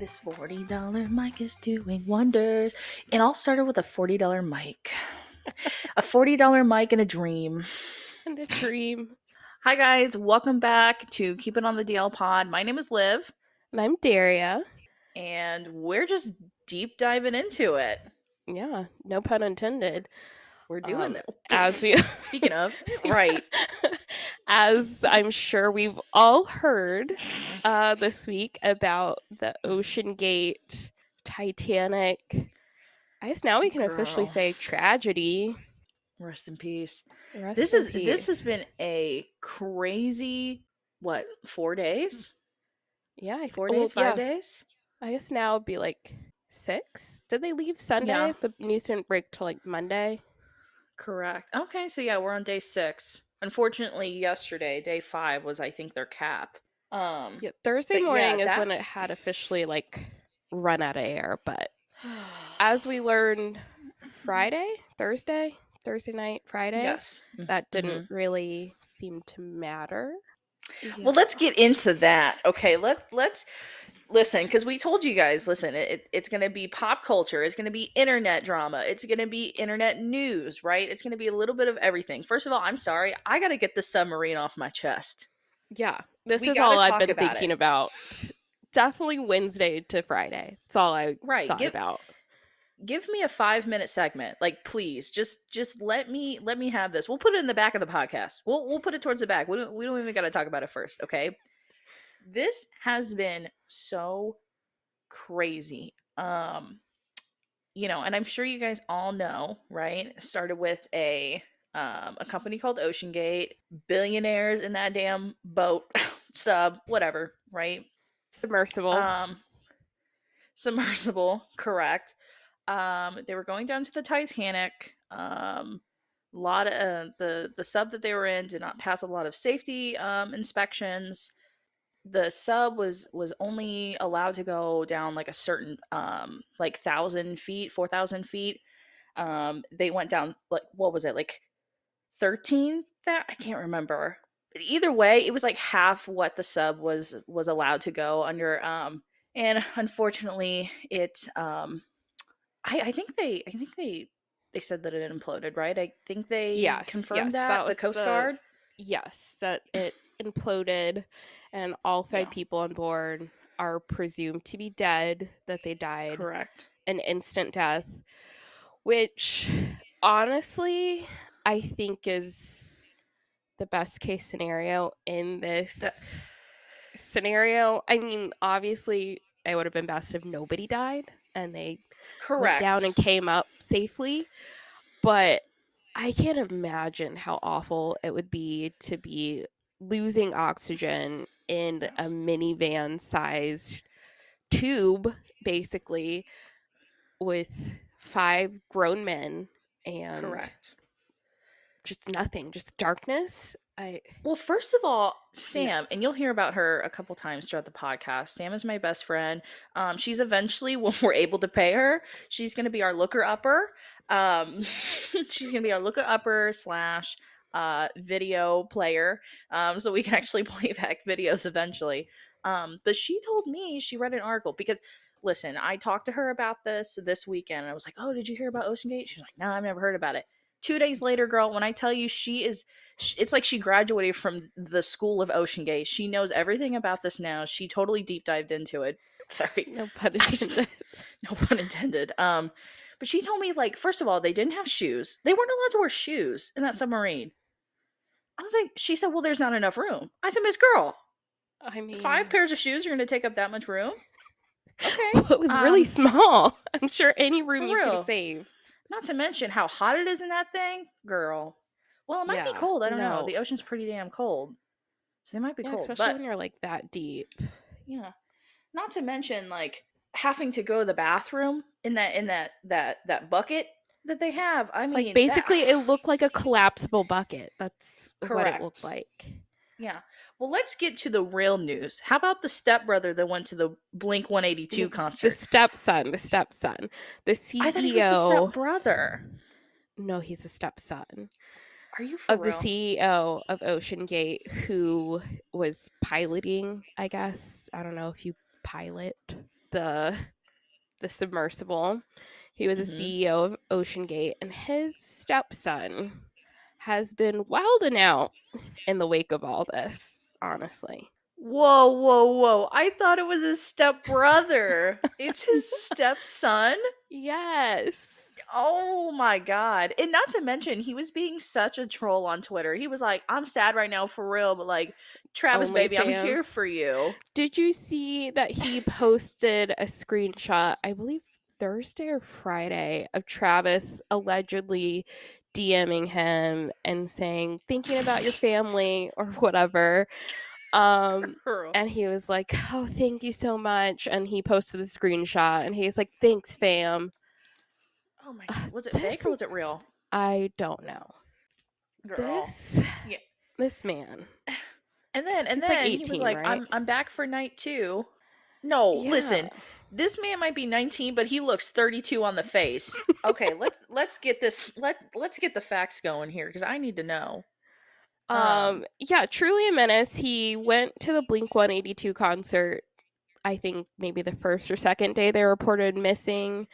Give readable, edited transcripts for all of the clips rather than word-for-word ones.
This $40 mic is doing wonders. And all started with a $40 mic. A $40 mic and a dream. And a dream. Hi, guys. Welcome back to Keep It on the DL Pod. My name is Liv. And I'm Daria. And we're just deep diving into it. Yeah, no pun intended. We're doing that. As we Speaking of, right. As I'm sure we've all heard this week about the Ocean Gate Titanic. I guess now we can officially say tragedy. Rest in peace. Rest in peace. This has been a crazy 4 days? Yeah, 4 days, 5 days? I guess now it'd be like 6. Did they leave Sunday? Yeah. The news didn't break till like Monday. Correct. Okay, so yeah, we're on day 6. Unfortunately, yesterday, day 5 was, I think, their cap. Yeah, Thursday morning is when it had officially run out of air. But as we learned, Thursday night, Friday. Yes, that didn't really seem to matter. Yeah. Well, let's get into that. Okay, let's listen, because we told you guys, listen, it's going to be pop culture, it's going to be internet drama, it's going to be internet news, right? It's going to be a little bit of everything. First of all, I'm sorry, I got to get the submarine off my chest. Yeah, this is all I've been thinking about. Definitely Wednesday to Friday. That's all I thought about. Give me a 5-minute segment, please. Just let me have this. We'll put it in the back of the podcast. We'll put it towards the back. We don't even got to talk about it first, okay? This has been so crazy. And I'm sure you guys all know, right? It started with a company called Ocean Gate, billionaires in that damn boat, sub, whatever, right? Submersible, correct. They were going down to the Titanic. A lot of the sub that they were in did not pass a lot of safety inspections. The sub was only allowed to go down a certain 1,000 feet, 4,000 feet. They went down what was it, 13? That I can't remember. But either way, it was half what the sub was allowed to go under. And unfortunately, it I think they said that it imploded, right? I think they confirmed that the Coast Guard. Yes, that it imploded, and all 5 people on board are presumed to be dead, that they died. Correct. An instant death, which honestly I think is the best case scenario in this scenario. I mean, obviously it would have been best if nobody died and they went down and came up safely, but I can't imagine how awful it would be to be losing oxygen in a minivan sized tube, basically, with 5 grown men and just nothing, just darkness. Well, first of all, Sam, and you'll hear about her a couple times throughout the podcast. Sam is my best friend. She's eventually, when we're able to pay her, she's going to be our looker-upper. She's going to be our looker-upper / video player, so we can actually play back videos eventually. But she told me, she read an article, because, listen, I talked to her about this weekend, and I was like, oh, did you hear about Ocean Gate? She's like, no, I've never heard about it. 2 days later, girl, when I tell you it's like she graduated from the school of Ocean Gate. She knows everything about this now. She totally deep dived into it. Sorry. No pun intended. No pun intended. But she told me, first of all, they didn't have shoes. They weren't allowed to wear shoes in that submarine. I was like, she said, well, there's not enough room. I said, Miss Girl, I mean, 5 pairs of shoes are going to take up that much room? Okay. Well, it was really small. I'm sure any room you could save. Not to mention how hot it is in that thing, girl. Well, it might be cold. I don't know. The ocean's pretty damn cold, so they might be cold. Especially when you're that deep. Yeah. Not to mention having to go to the bathroom in that bucket that they have. I mean, basically, it looked like a collapsible bucket. That's what it looked like. Yeah. Well, let's get to the real news. How about the stepbrother that went to the Blink 182 concert? The stepson. The CEO. I thought he was the stepbrother. No, he's the stepson. Are you for real? The CEO of Ocean Gate, who was piloting, I guess. I don't know if you pilot the submersible. He was a Mm-hmm. CEO of Ocean Gate, and his stepson has been wilding out in the wake of all this, honestly. Whoa, whoa, whoa. I thought it was his stepbrother. It's his stepson? Yes. Oh my god. And not to mention, he was being such a troll on Twitter. He was like, I'm sad right now for real, but like, Travis, Only baby, I'm fan. here for you. Did you see that he posted a screenshot, I believe Thursday or Friday, of Travis allegedly DMing him and saying, thinking about your family or whatever. Girl. And he was like, oh, thank you so much. And he posted the screenshot and he's like, thanks, fam. Oh my god. Was it fake This, or was it real? I don't know. Girl. This, Yeah. this man, And then 'cause and he's like then he was 18, like, right? I'm back for night 2. No, Yeah. listen. This man might be 19, but he looks 32 on the face. Okay, let's get this let's get the facts going here cuz I need to know. Yeah, truly a menace. He went to the Blink 182 concert, I think maybe the first or second day they reported missing,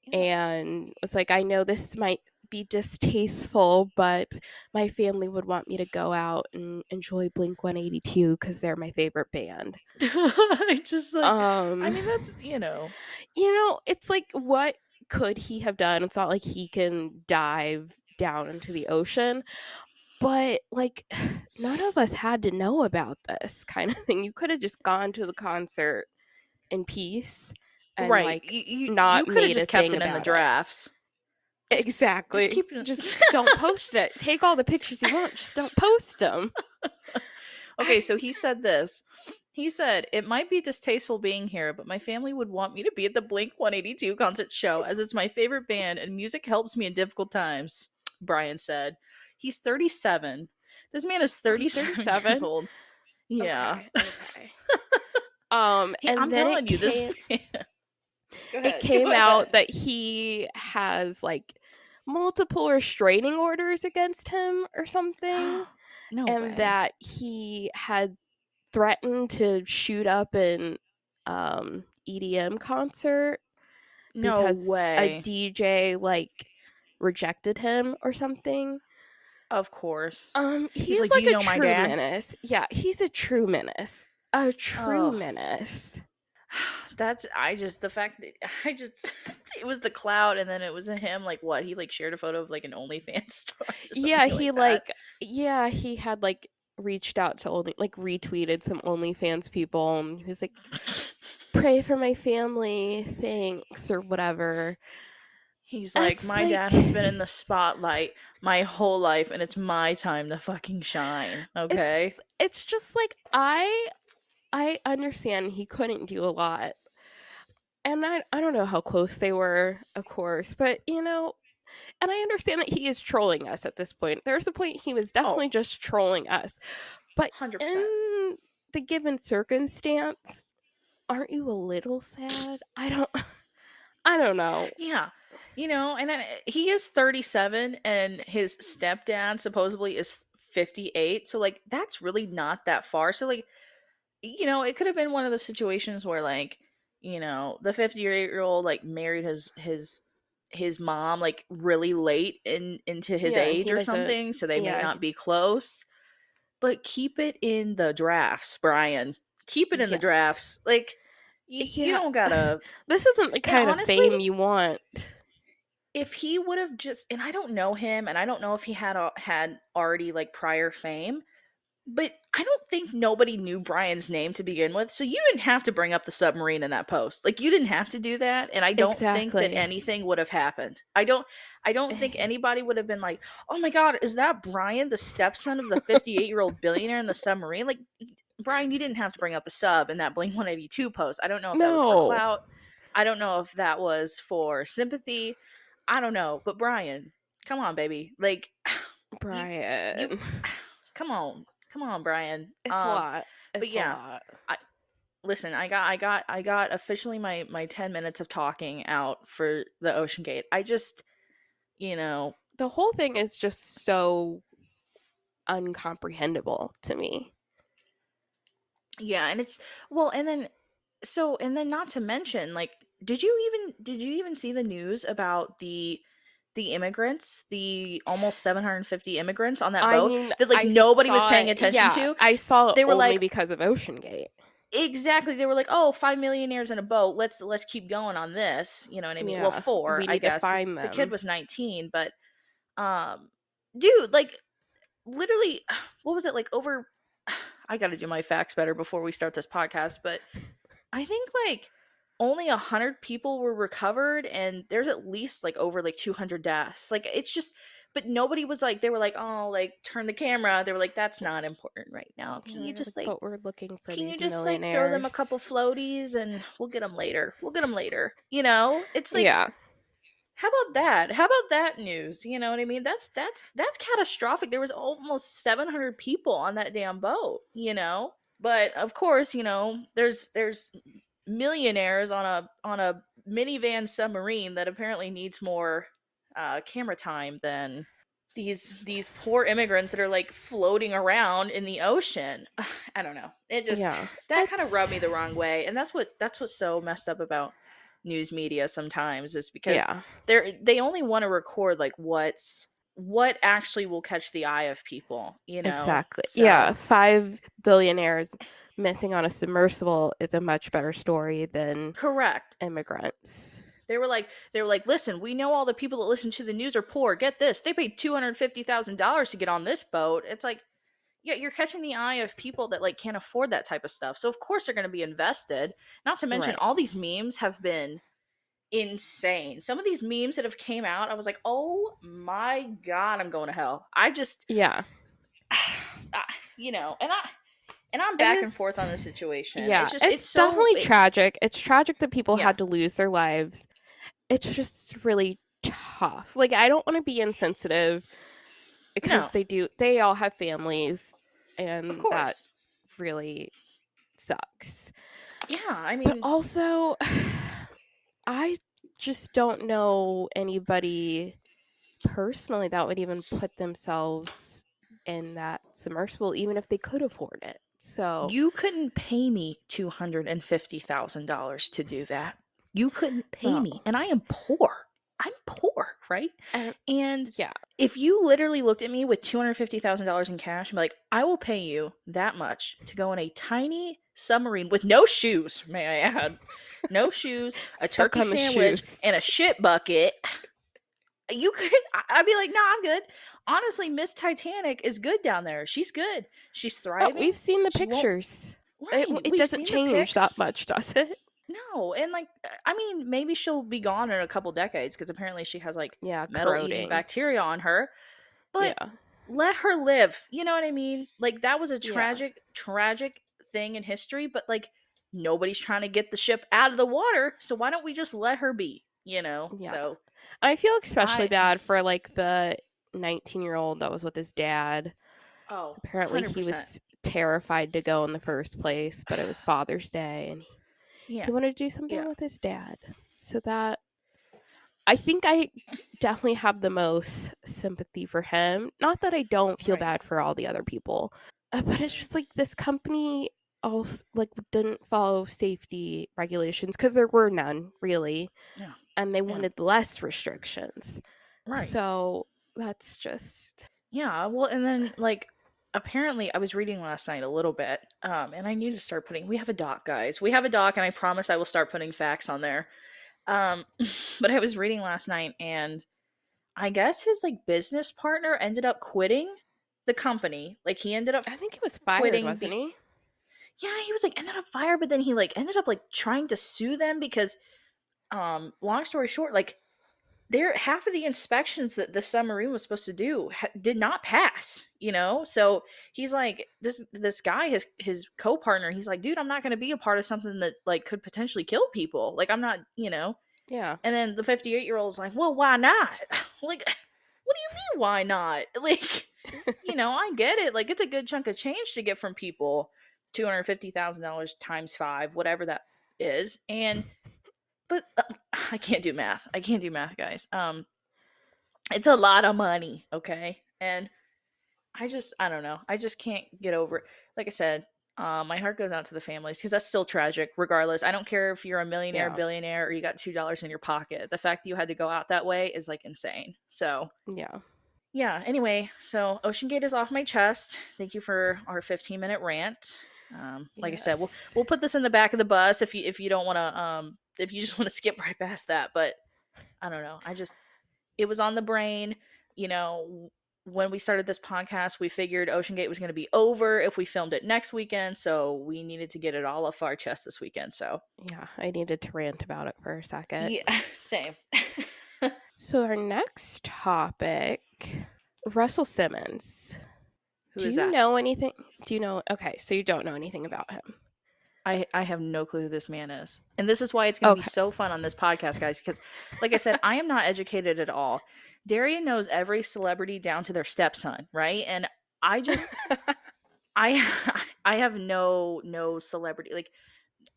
Yeah. and was like, I know this might be distasteful, but my family would want me to go out and enjoy Blink 182 because they're my favorite band. I just like I Um, mean that's, it's like, what could he have done? It's not like he can dive down into the ocean, but like none of us had to know about this kind of thing. You could have just gone to the concert in peace and right. like You not could have made a just kept thing it in the about it. drafts. Just Exactly. keep it Just don't post it. Take all the pictures you want, just don't post them. Okay, so he said this. He said, "It might be distasteful being here, but my family would want me to be at the Blink 182 concert show as it's my favorite band and music helps me in difficult times," Brian said. He's 37. This man is Oh, he's 37 years 37. old. Yeah. Okay, okay. I'm And then telling you, this man. Go it ahead. Go came out ahead. that he has like multiple restraining orders against him or something, No and way. that he had threatened to shoot up an EDM concert No because a way. DJ like rejected him or something. Of course. He's He's like, "Do like you a know my true dad?" menace. Yeah, he's a true menace. A true Oh. menace. That's I just the fact that I just it was the cloud and then it was him like what he like shared a photo of like an OnlyFans star or Yeah, something like that. he had like reached out to only like retweeted some OnlyFans people and he was like, pray for my family, thanks, or whatever. He's like, It's my like dad has been in the spotlight my whole life and it's my time to fucking shine. Okay. it's just like I understand he couldn't do a lot. And I don't know how close they were, of course, but and I understand that he is trolling us at this point. There's a point he was Oh, definitely just trolling us. But 100%. in the given circumstance, aren't you a little sad? I don't know. Yeah. And then he is 37 and his stepdad supposedly is 58. So like that's really not that far. So like it could have been one of those situations where like, the 58-year-old like married his mom like really late into his Yeah, and age he or doesn't something, so they may yeah, not be close. But keep it in the drafts, Brian. Keep it in the yeah. drafts. Like you Yeah. don't gotta. This isn't the And kind of honestly, fame you want. if he would have just, and I don't know him, and I don't know if he had already like prior fame, but I don't think nobody knew Brian's name to begin with, so you didn't have to bring up the submarine in that post. Like you didn't have to do that, and I don't think that Exactly. anything would have happened. I don't think anybody would have been like, "Oh my god, is that Brian, the stepson of the 58-year-old billionaire in the submarine?" Like Brian, you didn't have to bring up the sub in that Blink 182 post. I don't know if that was for No. clout. I don't know if that was for sympathy. I don't know, but Brian, come on, baby. Like you Brian. come on. Come on, Brian. It's a lot. But It's a yeah, lot. I listen, I got officially my 10 minutes of talking out for the Ocean Gate. I just, you know, The whole thing is just so uncomprehendable to me. yeah, and it's well, and then So, and then not to mention, like, did you even see the news about the immigrants, the almost 750 immigrants on that I boat mean, that like I nobody was saw paying it. attention Yeah, to? I saw it They were only like, because of Ocean Gate. exactly, they were like, "Oh, 5 millionaires in a boat. Let's keep going on this." You know what I mean? Well, Yeah, four, we I need to guess, because find the kid them. was 19. But um, dude, like literally, what was it like over? I got to do my facts better before we start this podcast, but I think like only 100 people were recovered, and there's at least like over like 200 deaths. Like it's just, but nobody was like, they were like, oh, like turn the camera. They were like, that's not important right now. Yeah, they're like, but we're looking for Can you these just like throw them a millionaires. couple floaties and we'll get them later. We'll get them later. You know, it's like, Yeah, how about that? How about that news? You know what I mean? That's catastrophic. There was almost 700 people on that damn boat. You know, but of course, you know, there's millionaires on a minivan submarine that apparently needs more camera time than these poor immigrants that are like floating around in the ocean. I don't know. It just yeah, that kind of rubbed it's me the wrong way, and that's what's so messed up about news media sometimes is because yeah, they only want to record like what actually will catch the eye of people, you know. exactly. Yeah, So 5 billionaires missing on a submersible is a much better story than correct. immigrants. They were like, listen, we know all the people that listen to the news are poor. Get this, they paid $250,000 to get on this boat. It's like, yeah, you're catching the eye of people that like can't afford that type of stuff. So of course they're going to be invested. Not to mention Right. all these memes have been insane. Some of these memes that have came out, I was like, oh my god, I'm going to hell. I just, Yeah. you know, and I'm It back and is, forth on the situation. yeah, It's just, it's it's so, definitely tragic. It's tragic that people yeah, had to lose their lives. It's just really tough. Like, I don't want to be insensitive no, because they all have families, of and that course, really sucks. yeah. I But mean, also, I just don't know anybody personally that would even put themselves in that submersible, even if they could afford it. So, you couldn't pay me $250,000 to do that. You couldn't pay no. me. And I am poor. I'm poor, right? And And yeah, if you literally looked at me with $250,000 in cash and be like, I will pay you that much to go in a tiny submarine with no shoes, may I add, no shoes, a stuck turkey on the sandwich, shoes. and a shit bucket, you could, I'd be like, nah, I'm good. Honestly, Miss Titanic is good down there. She's good. She's Oh, thriving. we've seen the She won't, pictures. right. It We've doesn't seen the change pics. that much, does it? No, and like, I mean, maybe she'll be gone in a couple decades because apparently she has like Yeah, metal eating corroding. bacteria on her. But Yeah, let her live. You know what I mean? Like that was a yeah, tragic, tragic thing in history. But like nobody's trying to get the ship out of the water, so why don't we just let her be? You know? yeah. So I feel especially I, bad for like the 19-year-old that was with his dad. oh, Apparently, he 100%. was terrified to go in the first place, but it was Father's Day and Yeah, he wanted to do something yeah, with his dad. So that I think I definitely have the most sympathy for him. Not that I don't feel right. bad for all the other people, but it's just like this company also like didn't follow safety regulations because there were none really, Yeah, and they yeah, wanted less restrictions. right. So that's just Yeah, well, and then like apparently I was reading last night a little bit, and I need to start putting. We have a doc, guys. We have a doc, and I promise I will start putting facts on there. Um, but I was reading last night, and I guess his like business partner ended up quitting the company. Like he ended up I think he was fired, quitting. wasn't he? Yeah, he was like ended up fired, but then he like ended up like trying to sue them because, long story short, like there half of the inspections that the submarine was supposed to do did not pass, you know. So he's like this guy, his co-partner, he's like, dude, I'm not going to be a part of something that like could potentially kill people, like I'm not, you know. Yeah. And then the 58-year-old's like, well, why not? Like, what do you mean why not? Like, you know, I get it, like it's a good chunk of change to get from people, $250,000 times 5, whatever that is. And but I can't do math, guys. It's a lot of money, okay? And I don't know. I just can't get over it. Like I said, My heart goes out to the families because that's still tragic, regardless. I don't care if you're a millionaire, Yeah. billionaire, or you got $2 in your pocket. The fact that you had to go out that way is like insane. So, Yeah. yeah. Anyway, so Ocean Gate is off my chest. Thank you for our 15-minute rant. Like I said, we'll Yes. we'll put this in the back of the bus if you don't want to if you just want to skip right past that. But I don't know. It was on the brain. You know, when we started this podcast, we figured Ocean Gate was going to be over if we filmed it next weekend. So we needed to get it all off our chest this weekend. So, Yeah, I needed to rant about it for a second. yeah, same. So our next topic, Russell Simmons. Who Do is you that? know anything? Do you know? Okay, so you don't know anything about him. I have no clue who this man is. And this is why it's going to be Okay. so fun on this podcast, guys, because like I said, I am not educated at all. Daria knows every celebrity down to their stepson, right? And I just I I have no celebrity, like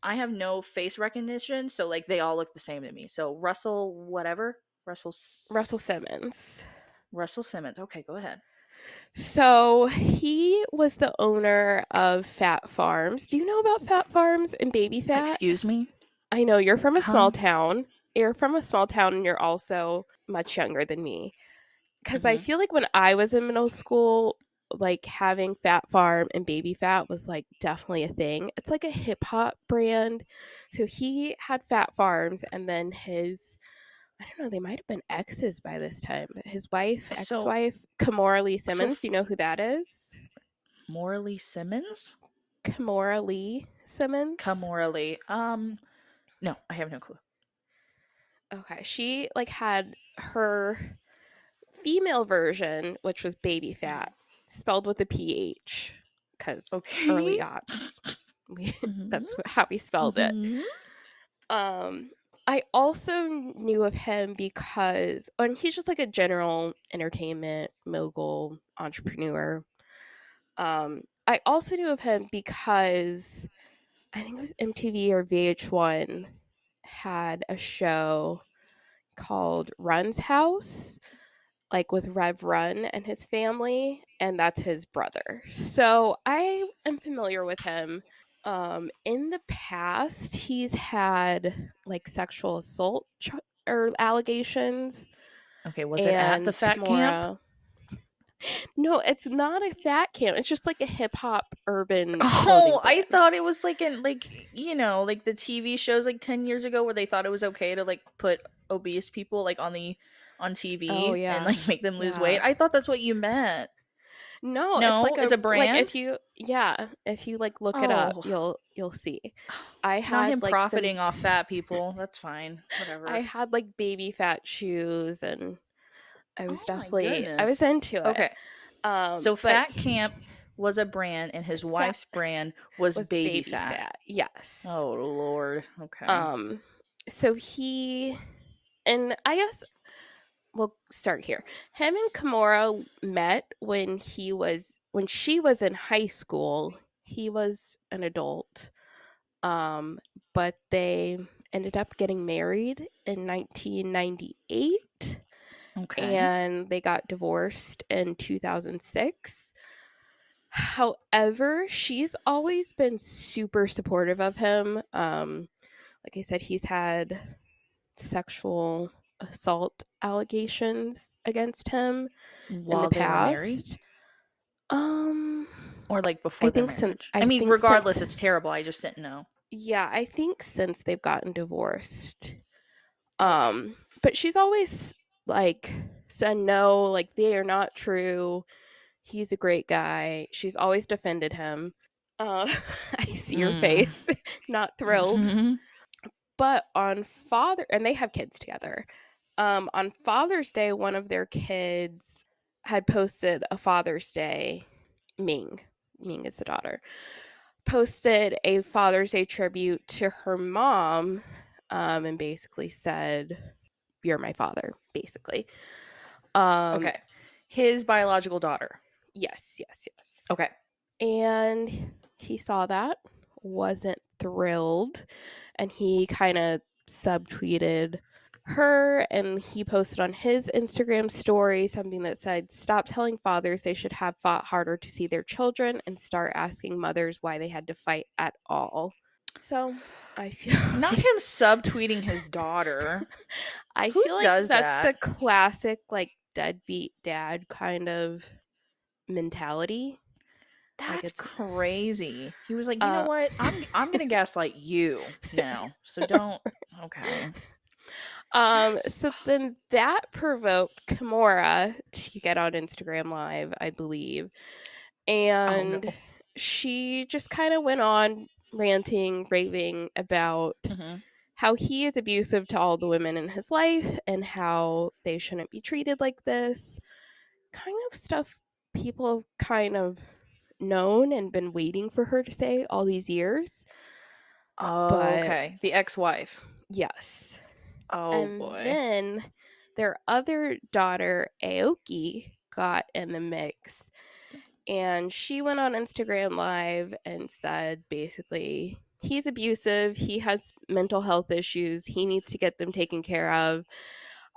I have no face recognition, so like they all look the same to me. So Russell whatever, Russell Simmons. Russell Simmons. Okay, go ahead. So he was the owner of Fat Farms. Do you know about Fat Farms and baby fat? Excuse me? I know you're from a Huh? small town. You're from a small town and you're also much younger than me. Because I Mhm. feel like when I was in middle school, like having Fat Farm and baby fat was like definitely a thing. It's like a hip hop brand. So he had Fat Farms and then his, I don't know, they might have been exes by this time. But his wife, ex So wife, Kimora Lee so Simmons. Do you know who that is? Morley Simmons? Kimora Lee Simmons. Kamora. No, I have no clue. Okay. She like had her female version, which was baby fat, spelled with a PH, because Okay. early aughts. Mhm. That's how we spelled it. Mhm. I also knew of him because, and he's just like a general entertainment mogul entrepreneur. I also knew of him because I think it was MTV or VH1 had a show called Run's House, like with Rev Run and his family, and that's his brother. So I am familiar with him. In the past, he's had like sexual assault or allegations, Okay, was it at the and fat camp? Kimora. No, it's not a fat camp. It's just like a hip hop urban clothing Oh, I brand. thought it was like in like like the TV shows like 10 years ago where they thought it was okay to like put obese people like on Oh TV and yeah, like make them lose weight. yeah. I thought that's what you meant. No, it's No, like it's a like brand? if you, yeah, if you like look it up, Oh, you'll see. I not him had like some profiting off fat people. That's fine. I Whatever. had like baby fat shoes and Oh my I was goodness. into it. Okay. So But Fat Camp was a brand and his fat wife's brand was was Baby baby Fat. fat. Yes. Oh lord. Okay. Um so he, and I guess we'll start here. Him and Kimura met when she was in high school. He was an adult. But they ended up getting married in 1998 Okay. and they got divorced in 2006. However, she's always been super supportive of him. Like I said, he's had sexual assault allegations against him in the While they were married? past. Um, Or like I before their think since marriage? I mean, since regardless, it's terrible. I just didn't know. yeah, I think since they've gotten divorced. Okay. But she's always like said no, like they are not true. He's a great guy. She's always defended him. I see your Mm. face, not thrilled. Mm-hmm. But on and they have kids together. On Father's Day, one of their kids had posted a Father's Day. Ming is the daughter. Posted a Father's Day tribute to her mom, and basically said, "You're my father," basically. Um, Okay. His biological daughter. yes. Okay. And he saw that, wasn't thrilled, and he kind of subtweeted her, and he posted on his Instagram story something that said, "Stop telling fathers they should have fought harder to see their children and start asking mothers why they had to fight at all." So I feel Not like him subtweeting his daughter. I Who feel like does that's a that? classic like deadbeat dad kind of mentality. Like That's it's crazy. He was like, "You know uh what? I'm gonna gaslight you now. So don't." Okay. That's so then that provoked Kimura to get on Instagram Live, I believe. oh And no. she just kind of went on ranting, raving about Hmm. how he is abusive to all the women in his life and how they shouldn't be treated like this. Kind of stuff people have kind of known and been waiting for her to say all these years. Oh, But okay. The ex-wife. yes. Oh And boy. then their other daughter, Aoki, got in the mix. And she went on Instagram Live and said basically, he's abusive, he has mental health issues, he needs to get them taken care of.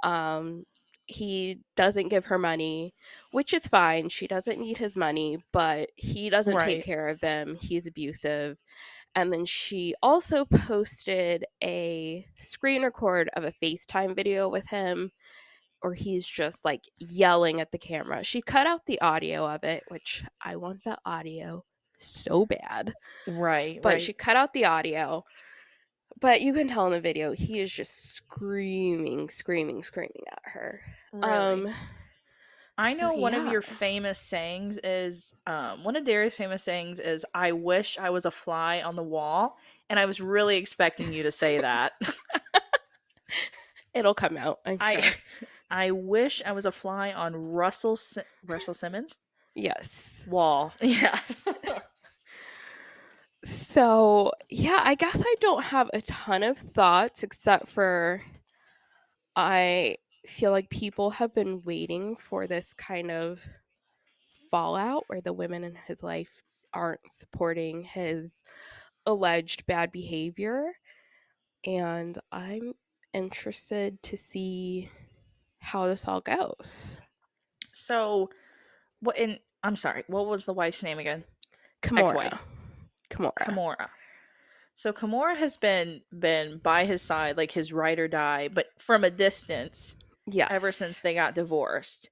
Um, he doesn't give her money, which is fine. She doesn't need his money, but he doesn't take Right. care of them. He's abusive. And then she also posted a screen record of a FaceTime video with him, or he's just like yelling at the camera. She cut out the audio of it, which I want the audio so bad. Right, But she right. cut out the audio. But you can tell in the video he is just screaming, screaming, screaming at her. Really. Um I so know one of yeah. your famous sayings is one of Daria's famous sayings is "I wish I was a fly on the wall," and I was really expecting you to say that. It'll come out, I'm I sure. I wish I was a fly on Russell Simmons Yes. wall. Yeah. So, yeah, I guess I don't have a ton of thoughts except for I feel like people have been waiting for this kind of fallout where the women in his life aren't supporting his alleged bad behavior. And I'm interested to see how this all goes. So what? And I'm sorry. What was the wife's name again? Kimura. Ex-wife. Kimura. Kimura. So Kimura has been by his side, like his ride or die, but from a distance ever since Yes. they got divorced.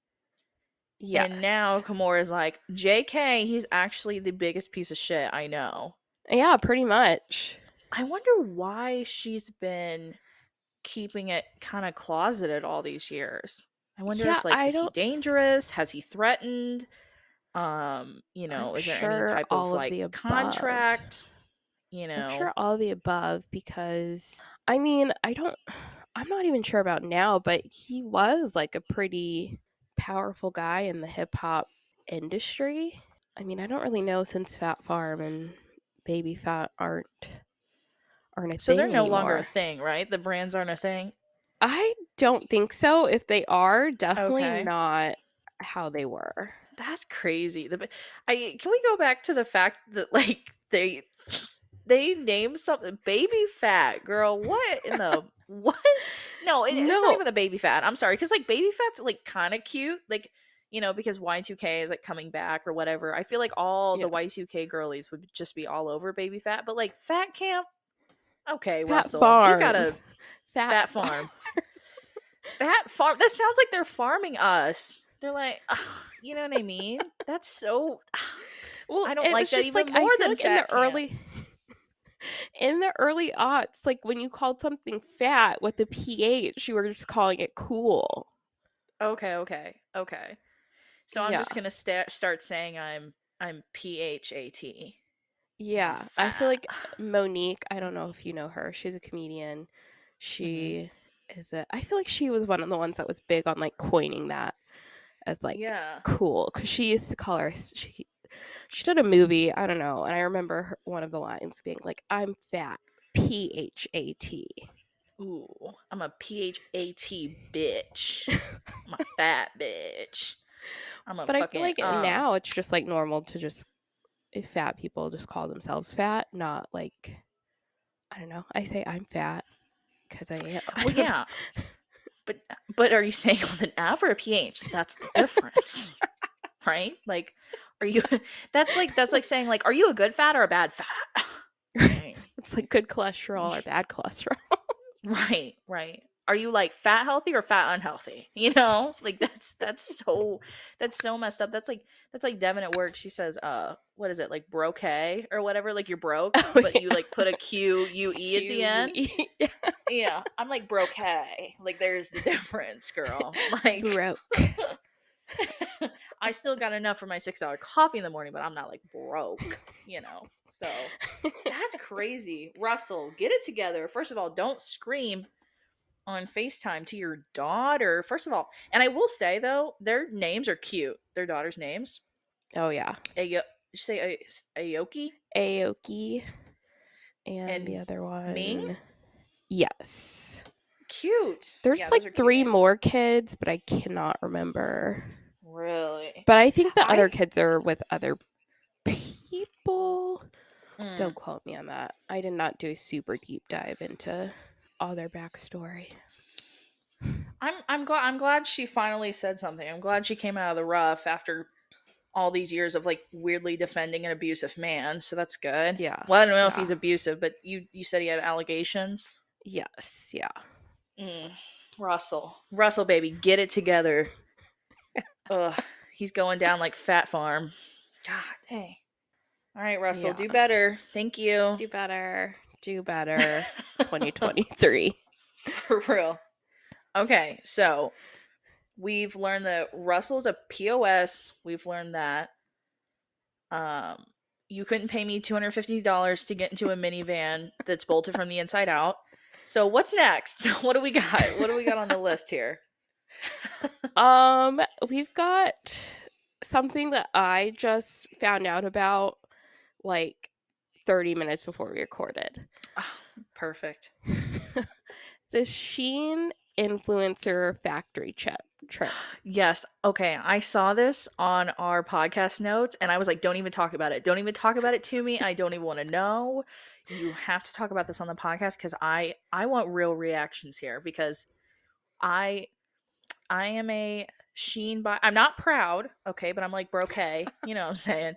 And now Yes. Kimura's like, JK, he's actually the biggest piece of shit I know. Yeah, pretty much. I wonder why she's been keeping it kind of closeted all these years. I wonder Yeah, if like I is he don't dangerous? Has he threatened? I'm Is there any sure type of all of like the above. contract? You I'm know. sure all of the above because I mean, I'm not even sure about now, but he was like a pretty powerful guy in the hip hop industry. I mean, I don't really know since Fat Farm and Baby Fat aren't a So they're thing no longer a anymore. thing, right? The brands aren't a thing. I don't think so. If they are, definitely Okay. not how they were. That's crazy. I can we go back to the fact that like they named something baby fat girl. What in the what? No, it's not No, even the baby fat. I'm sorry, because like baby fat's like kind of cute, like because Y2K is like coming back or whatever. I feel like all yeah, the Y2K girlies would just be all over baby fat, but like fat camp. Okay, Fat Russell, you got Farms, a Fat fat Farm. farm. Fat farm. That sounds like they're farming us. They're like, ugh, you know what I mean? That's so. Well, I don't it like was that just like even I more feel than like fat camp. in the early aughts, like when you called something fat with a ph, you were just calling it cool. Okay, okay, okay. So I'm Yeah. just gonna start saying I'm PHAT. I'm Yeah, I feel fat. like Monique, I don't know if you know her. She's a comedian. Hmm. She I feel like she was one of the ones that was big on like coining that as like Yeah. cool cuz she used to call her she did a movie, I don't know, and I remember one of the lines being like I'm fat, PHAT. Ooh, I'm a PHAT bitch. I'm a fat bitch. I'm a But I feel fucking like now it's just like normal to just if fat people just call themselves fat, not like I don't know. I say I'm fat because I Well, am. yeah. but are you saying with an F or a PH? That's the difference, right? Like, are you? That's like saying like, are you a good fat or a bad fat? Right. It's like good cholesterol or bad cholesterol. Right, right. Are you like fat healthy or fat unhealthy? You know? Like that's so messed up. That's like Devin at work. She says, what is it, like broke or whatever? Like you're broke, Oh but you yeah. like put a QUE at the end. QUE. Yeah. Yeah. I'm like broke. Like there's the difference, girl. Like Broke. I still got enough for my $6 coffee in the morning, but I'm not like broke, So that's crazy. Russell, get it together. First of all, don't scream on FaceTime to your daughter. First of all, and I will say though, their names are cute. Their daughter's names. Oh yeah. Did you say Aoki Aoki and the and other Ming? one. Yes. Cute. There's Yeah, those are like cute 3 names. more kids, but I cannot remember. Really? But I think the other I kids are with other people. mm, Don't quote me on that. I did not do a super deep dive into all their backstory. I'm glad she finally said something. I'm glad she came out of the rough after all these years of like weirdly defending an abusive man. So that's good. Yeah. Well, I don't know if Yeah. he's abusive, but you said he had allegations. Yes. Yeah. Mm. Russell, baby, get it together. Ugh, he's going down like Fat Farm. God dang. All right, Russell, Yeah. do better. Thank you. Do better. Do better. 2023. For real. Okay, so we've learned that Russell's a POS. We've learned that. Um, you couldn't pay me $250 to get into a minivan that's bolted from the inside out. So what's next? What do we got? What do we got on the list here? We've got something that I just found out about like 30 minutes before we recorded. Oh, perfect. The Shein influencer factory trip. Yes. Okay. I saw this on our podcast notes and I was like, don't even talk about it. Don't even talk about it to me. I don't even want to know. You have to talk about this on the podcast because I want real reactions here because I I am a Sheen buy. I'm not proud, okay, but I'm like broke. You know what I'm saying?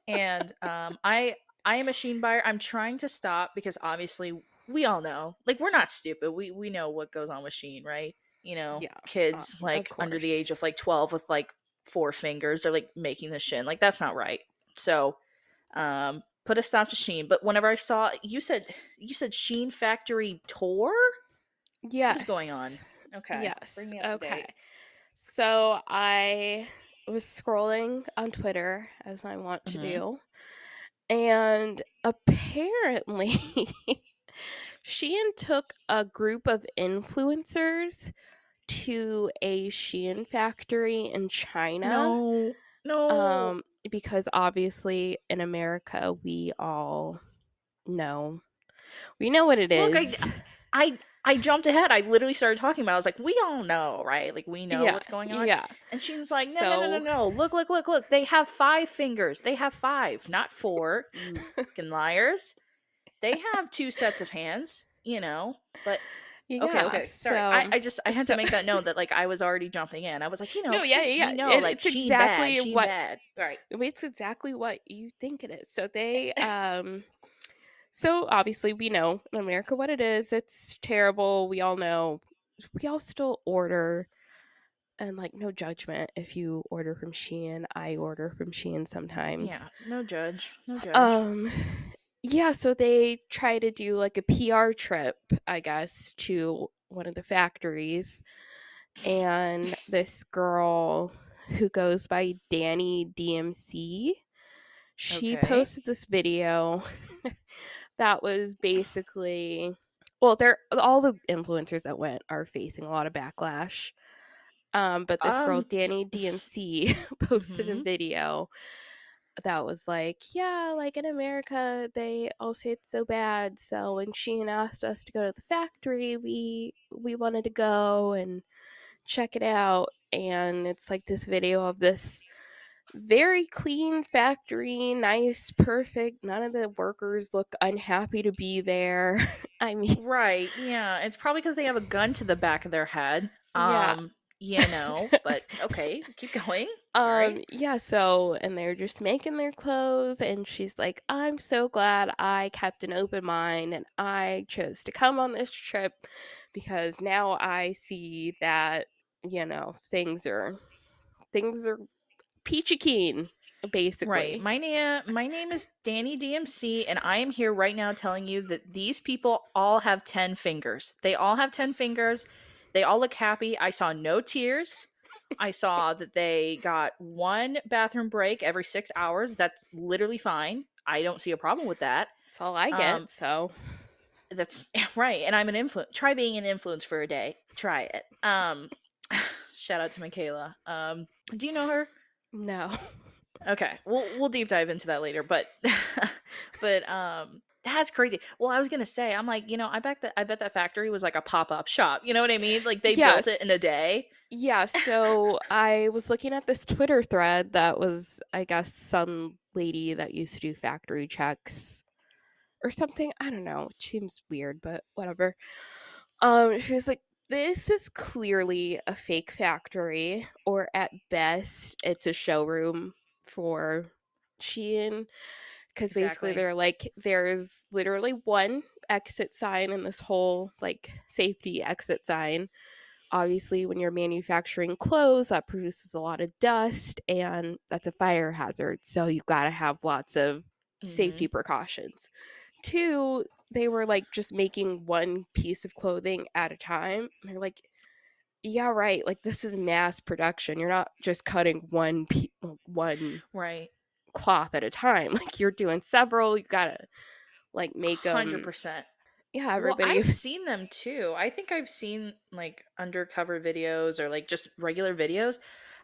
And I am a Sheen buyer. I'm trying to stop because obviously we all know, like we're not stupid. We know what goes on with Sheen, right? Yeah, Kids of like under the age course. of like 12 with like 4 fingers, they're like making the shin. Like that's not right. So, put a stop to Sheen. But whenever I saw you said Sheen Factory tour, what is going Yes. on? Okay, bring Yes. me up to Okay. date. So I was scrolling on Twitter as I want to Mm-hmm. do, and apparently Shein took a group of influencers to a Shein factory in China. No, no. Because obviously in America know we know what it Look, is. I jumped ahead. I literally started talking about. I was like, we all know, right? Like we know Yeah, what's going on. yeah. And Sheen's like, no, no, no, no, So no. Look, look, look, look. They have 5 fingers. They have 5, not 4. You fucking liars. They have 2 sets of hands. But okay, yeah, okay. Sorry. I had to so make that known that like I was already jumping in. I was like, no, yeah, we yeah, know yeah. like It's Sheen bad, exactly Sheen what bad. Right. it's exactly what you think it is. So they so obviously we know in America what it is. It's terrible. We all know. We all still order, and like no judgment if you order from Shein. I order from Shein sometimes. Yeah. No judge. No judge. Um yeah, so they try to do like a PR trip, I guess, to one of the factories, and this girl who goes by Danny DMC, she Okay. posted this video that was basically, well, they're all the influencers that went are facing a lot of backlash. But this girl Um. Danny DMC posted a Mhm. video that was like, yeah, like in America, they all say it's so bad. So when Shein asked us to go to the factory, we wanted to go and check it out. And it's like this video of this very clean factory, nice, perfect. None of the workers look unhappy to be there. I mean, Right. Yeah. It's probably because they have a gun to the back of their head. Yeah. Um, but okay, keep going. Sorry. Yeah, so and they're just making their clothes and she's like, "I'm so glad I kept an open mind and I chose to come on this trip because now I see that, things are peachy keen, Right. basically." My name is Danny DMC, and I am here right now telling you that these people all have 10 fingers. They all have 10 fingers. They all look happy. I saw no tears. I saw that they got one bathroom break every 6 hours. That's literally fine. I don't see a problem with that. That's all I Um, get, so that's right. And I'm an influence. Try being an influence for a day. Try it. Shout out to Michaela. Do you know her? no. Okay, we'll deep dive into that later, but that's crazy. Well, I was gonna say, I'm like, I bet that factory was like a pop up shop. You know what I mean? Like they built it in a Yes. day. Yeah, so I was looking at this Twitter thread that was, I guess, some lady that used to do factory checks or something. I don't know. It seems weird, but whatever. She was like, "This is clearly a fake factory, or at best, it's a showroom for Shein." Because basically, Exactly. they're like, there's literally one exit sign in this whole like safety exit sign. Obviously, when you're manufacturing clothes, that produces a lot of dust and that's a fire hazard. So you've got to have lots of Hmm. safety precautions. Two, they were like just making one piece of clothing at a time. And they're like, yeah, right. Like this is mass production. You're not just cutting one Right. cloth at a time. Like you're doing several. You gotta like make them. 100%. Yeah, Well, everybody. I've seen them too. I think I've seen like undercover videos or like just regular videos.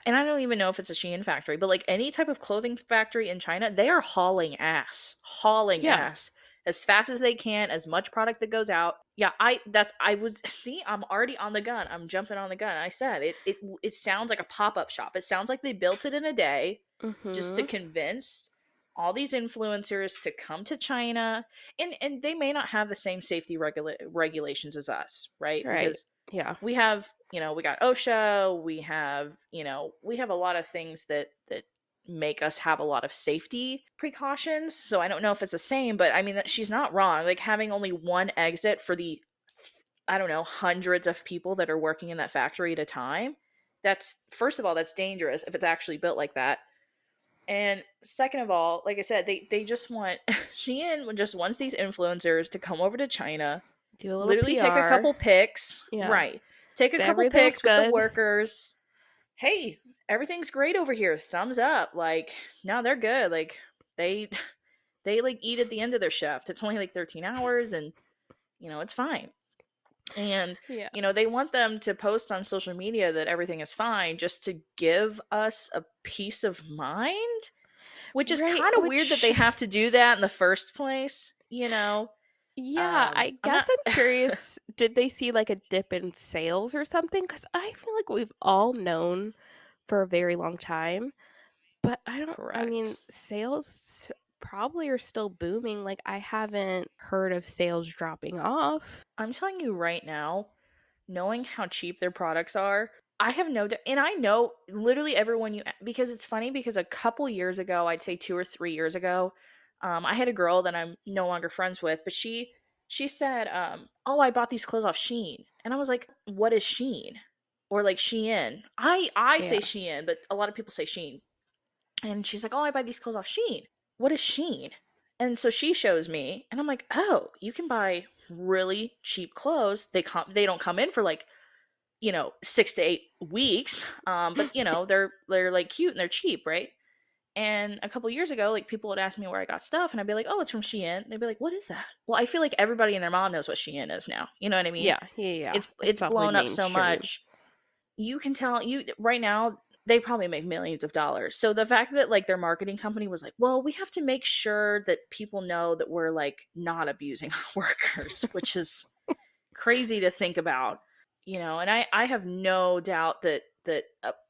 And I don't even know if it's a Shein factory, but like any type of clothing factory in China, they are hauling Yeah. ass as fast as they can, as much product that goes out. Yeah, I was see, I'm already on the gun. I'm jumping on the gun. I said it sounds like a pop-up shop. It sounds like they built it in a day just to Mm-hmm. convince all these influencers to come to China, and they may not have the same safety regulations as us, right? Right. Because Yeah. we have, we got OSHA, we have a lot of things that make us have a lot of safety precautions. So I don't know if it's the same, but I mean that she's not wrong. Like having only one exit for the, I don't know, hundreds of people that are working in that factory at a time. That's, first of all, that's dangerous if it's actually built like that. And second of all, like I said, they just want Shein just wants these influencers to come over to China, Do a little literally take a PR. couple pics, Yeah. right? Take a Say couple everything's pics with the good. workers. Hey, everything's great over here. Thumbs up. Like, no, they're good. Like they they like eat at the end of their shift. It's only like 13 hours and it's fine. And Yeah. they want them to post on social media that everything is fine just to give us a peace of mind, which is Right. kind of weird that Which, they have to do that in the first place. yeah, I I'm not guess I'm curious. Did they see like a dip in sales or something? Because I feel like we've all known for a very long time. But I mean, correct. sales probably are still booming. Like, I haven't heard of sales dropping off. I'm telling you right now, knowing how cheap their products are, I have no doubt, and I know literally everyone because it's funny because a couple years ago, I'd say 2 or 3 years ago, I had a girl that I'm no longer friends with, but she said, "Oh, I bought these clothes off Shein," and I was like, "What is Shein?" Or like Shein. I say Yeah. Shein, but a lot of people say Shein. And she's like, "Oh, I buy these clothes off Shein." What is Shein? And so she shows me, and I'm like, "Oh, you can buy really cheap clothes. They don't come in for like 6 to 8 weeks, but they're like cute and they're cheap, right?" And a couple years ago, like people would ask me where I got stuff, and I'd be like, "Oh, it's from Shein." They'd be like, "What is that?" Well, I feel like everybody and their mom knows what Shein is now. You know what I mean? Yeah. Yeah. Yeah. It's It's definitely blown up so mainstream. much. You can tell you right now they probably make millions of dollars. So the fact that like their marketing company was like, "Well, we have to make sure that people know that we're like not abusing our workers," which is crazy to think about. And I have no doubt that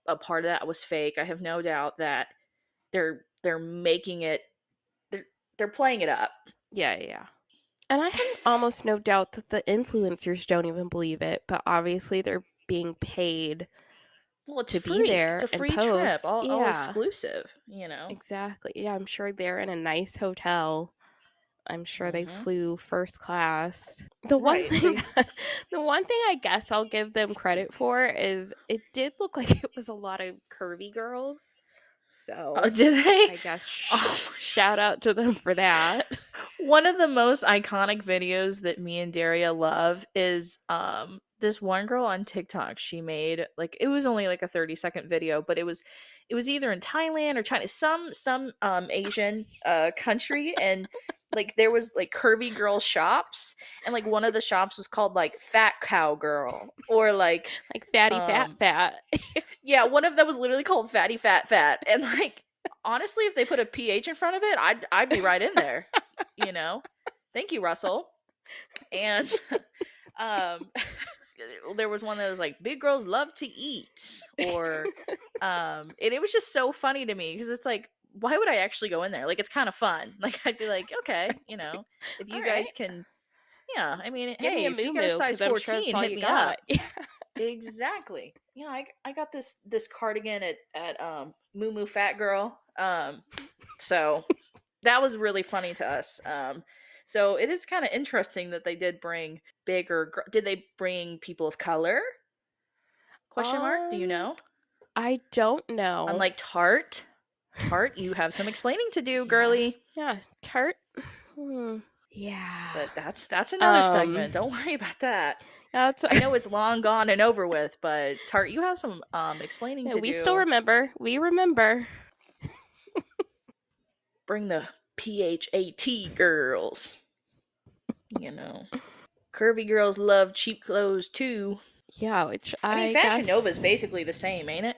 a part of that was fake. I have no doubt that they're making it, they're they're playing it up. Yeah. Yeah. Yeah. And I have almost no doubt that the influencers don't even believe it, but obviously they're being paid Well, it's to be free. It's there a and free trip, post. all Yeah, exclusive, you know? exactly. Yeah, I'm sure they're in a nice hotel. I'm sure they Hmm. flew first class. The one Right. thing They, the one thing I guess I'll give them credit for is it did look like it was a lot of curvy girls. oh, So, did they? I guess Oh, shout out to them for that. one of the most iconic videos that me and Daria love is this one girl on TikTok. She made like it was only like a 30-second video, but it was either in Thailand or China, some Asian country, and like there was like curvy girl shops, and like one of the shops was called like Fat Cow Girl, or like Like fatty fat um fat. yeah, one of them was literally called Fatty Fat Fat. And like honestly, if they put a PH in front of it, I'd be right in there, you know. Thank you, Russell. And um there was one that was like big girls love to eat, or and it was just so funny to me because it's like why would I actually go in there? Like it's kind of fun. Like I'd be like, okay, if All you right. guys can, yeah, I mean, Give me hey, a if you moo get a moo size because I'm sure that's 14, all hit you me up. got. Yeah. Exactly. Yeah, I got this cardigan at Moo Moo Fat Girl. So that was really funny to us. So it is kind of interesting that they did bring did they bring people of color? Question mark. Do you Um, know? I don't know. Unlike Tart, you have some explaining to do, Yeah. girly. Yeah. Tart. Hmm. Yeah. But that's another Um. segment. Don't worry about that. That's I know it's long gone and over with, but Tart, you have some explaining yeah, to we still do. remember. We remember. Bring the PHAT girls. You know. Curvy girls love cheap clothes too. Yeah, which I mean, I Fashion Nova is guess. basically the same, ain't it?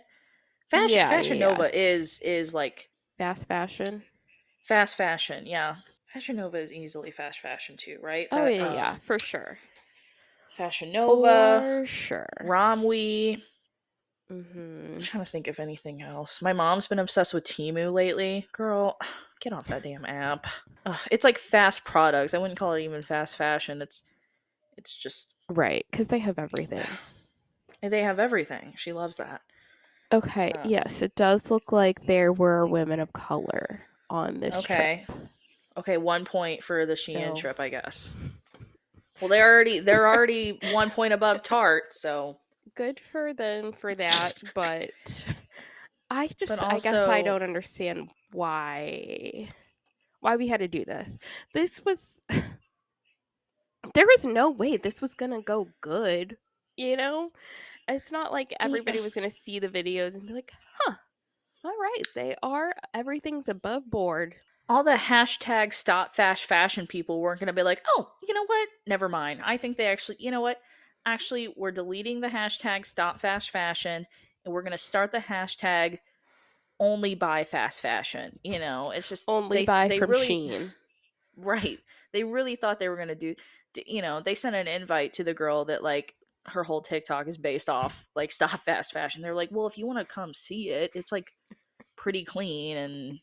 Yeah, Fashion yeah. Nova is like Fast fashion. fast fashion, yeah. Fashion Nova is easily fast fashion too, right? Oh yeah, yeah, for sure. Fashion Nova, For sure. Romwe. I'm Mm-hmm. trying to think of anything else. My mom's been obsessed with Timu lately. Girl, get off that damn app. Ugh, it's like fast products. I wouldn't call it even fast fashion. It's just Right, because they have everything. they have everything. She loves that. Okay, Um, yes, it does look like there were women of color on this trip. okay. Okay, 1 point for the Shein So trip, I guess. Well, they're already 1 point above Tart, so good for them for that, but but I guess I also don't understand why we had to do this. This was there was no way this was gonna go good, you know? It's not like everybody was gonna see the videos and be like, huh, all right, everything's above board. all the hashtag stop fast fashion people weren't going to be like, oh, you know what? Never mind. I think they actually, you know what? Actually, we're deleting the hashtag stop fast fashion and we're going to start the hashtag only buy fast fashion. It's just Only they buy they from really Shein. right. They really thought they were going to do they sent an invite to the girl that like her whole TikTok is based off like stop fast fashion. They're like, "Well, if you want to come see it, it's like pretty clean and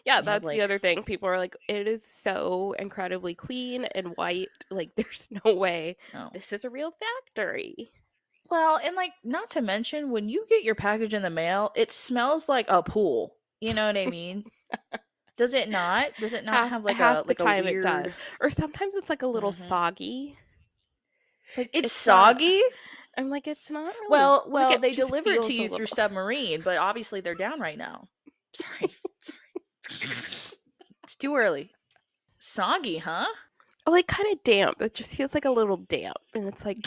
Yeah, they have that's the like other thing. People are like, it is so incredibly clean and white. Like, there's no way oh, this is a real factory. well, and like not to mention when you get your package in the mail, it smells like a pool. You know what I mean? Does it not? Does it not have Half the like a time it does. weird Or sometimes it's like a little Mhm. soggy. It's like It's it's not soggy? I'm like, it's not really like Well, it they just deliver it to feels a you through little submarine, but obviously they're down right now. Sorry. Sorry. It's too early. Soggy, huh? like kind of damp. It just feels like a little damp. And it's like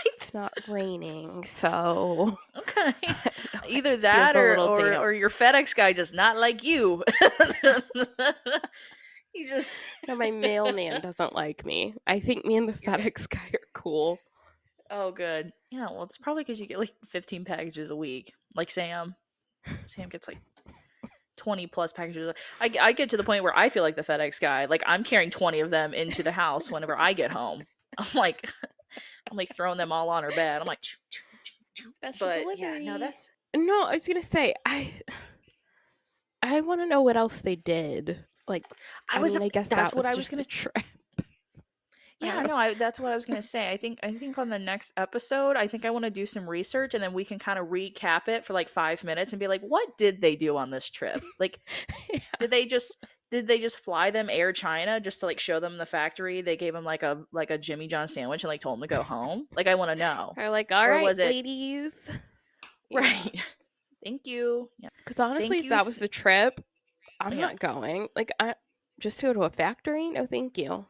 it's not raining, so Okay. I don't know. It Either just feels that a or little or damp. or your FedEx guy just not like you. He just No, my mailman doesn't like me. I think me and the You're FedEx guy are cool. Oh, good. Yeah, well, it's probably because you get like 15 packages a week. Like Sam. Sam gets like 20 plus packages. I get to the point where I feel like the FedEx guy. Like I'm carrying 20 of them into the house whenever I get home. I'm like, I'm like throwing them all on her bed. I'm like, choo, choo, choo, choo. Special But yeah, no, delivery. that's No, I was gonna say I want to know what else they did. Like, I I was mean, I guess that's that what was I was just a gonna trip. Yeah, no, that's what I was gonna say. I think on the next episode, I think I want to do some research and then we can kind of recap it for like 5 minutes and be like, what did they do on this trip? Like, Yeah. did they just did they just fly them Air China just to like show them the factory? They gave them like a Jimmy John sandwich and like told them to go home. Like, I want to know, They're like, all or right, was it ladies. Yeah. right? Thank you. Yeah, Because honestly, thank if you. that was the trip, I'm Yeah, not going. Like, I just to go to a factory? No, thank you.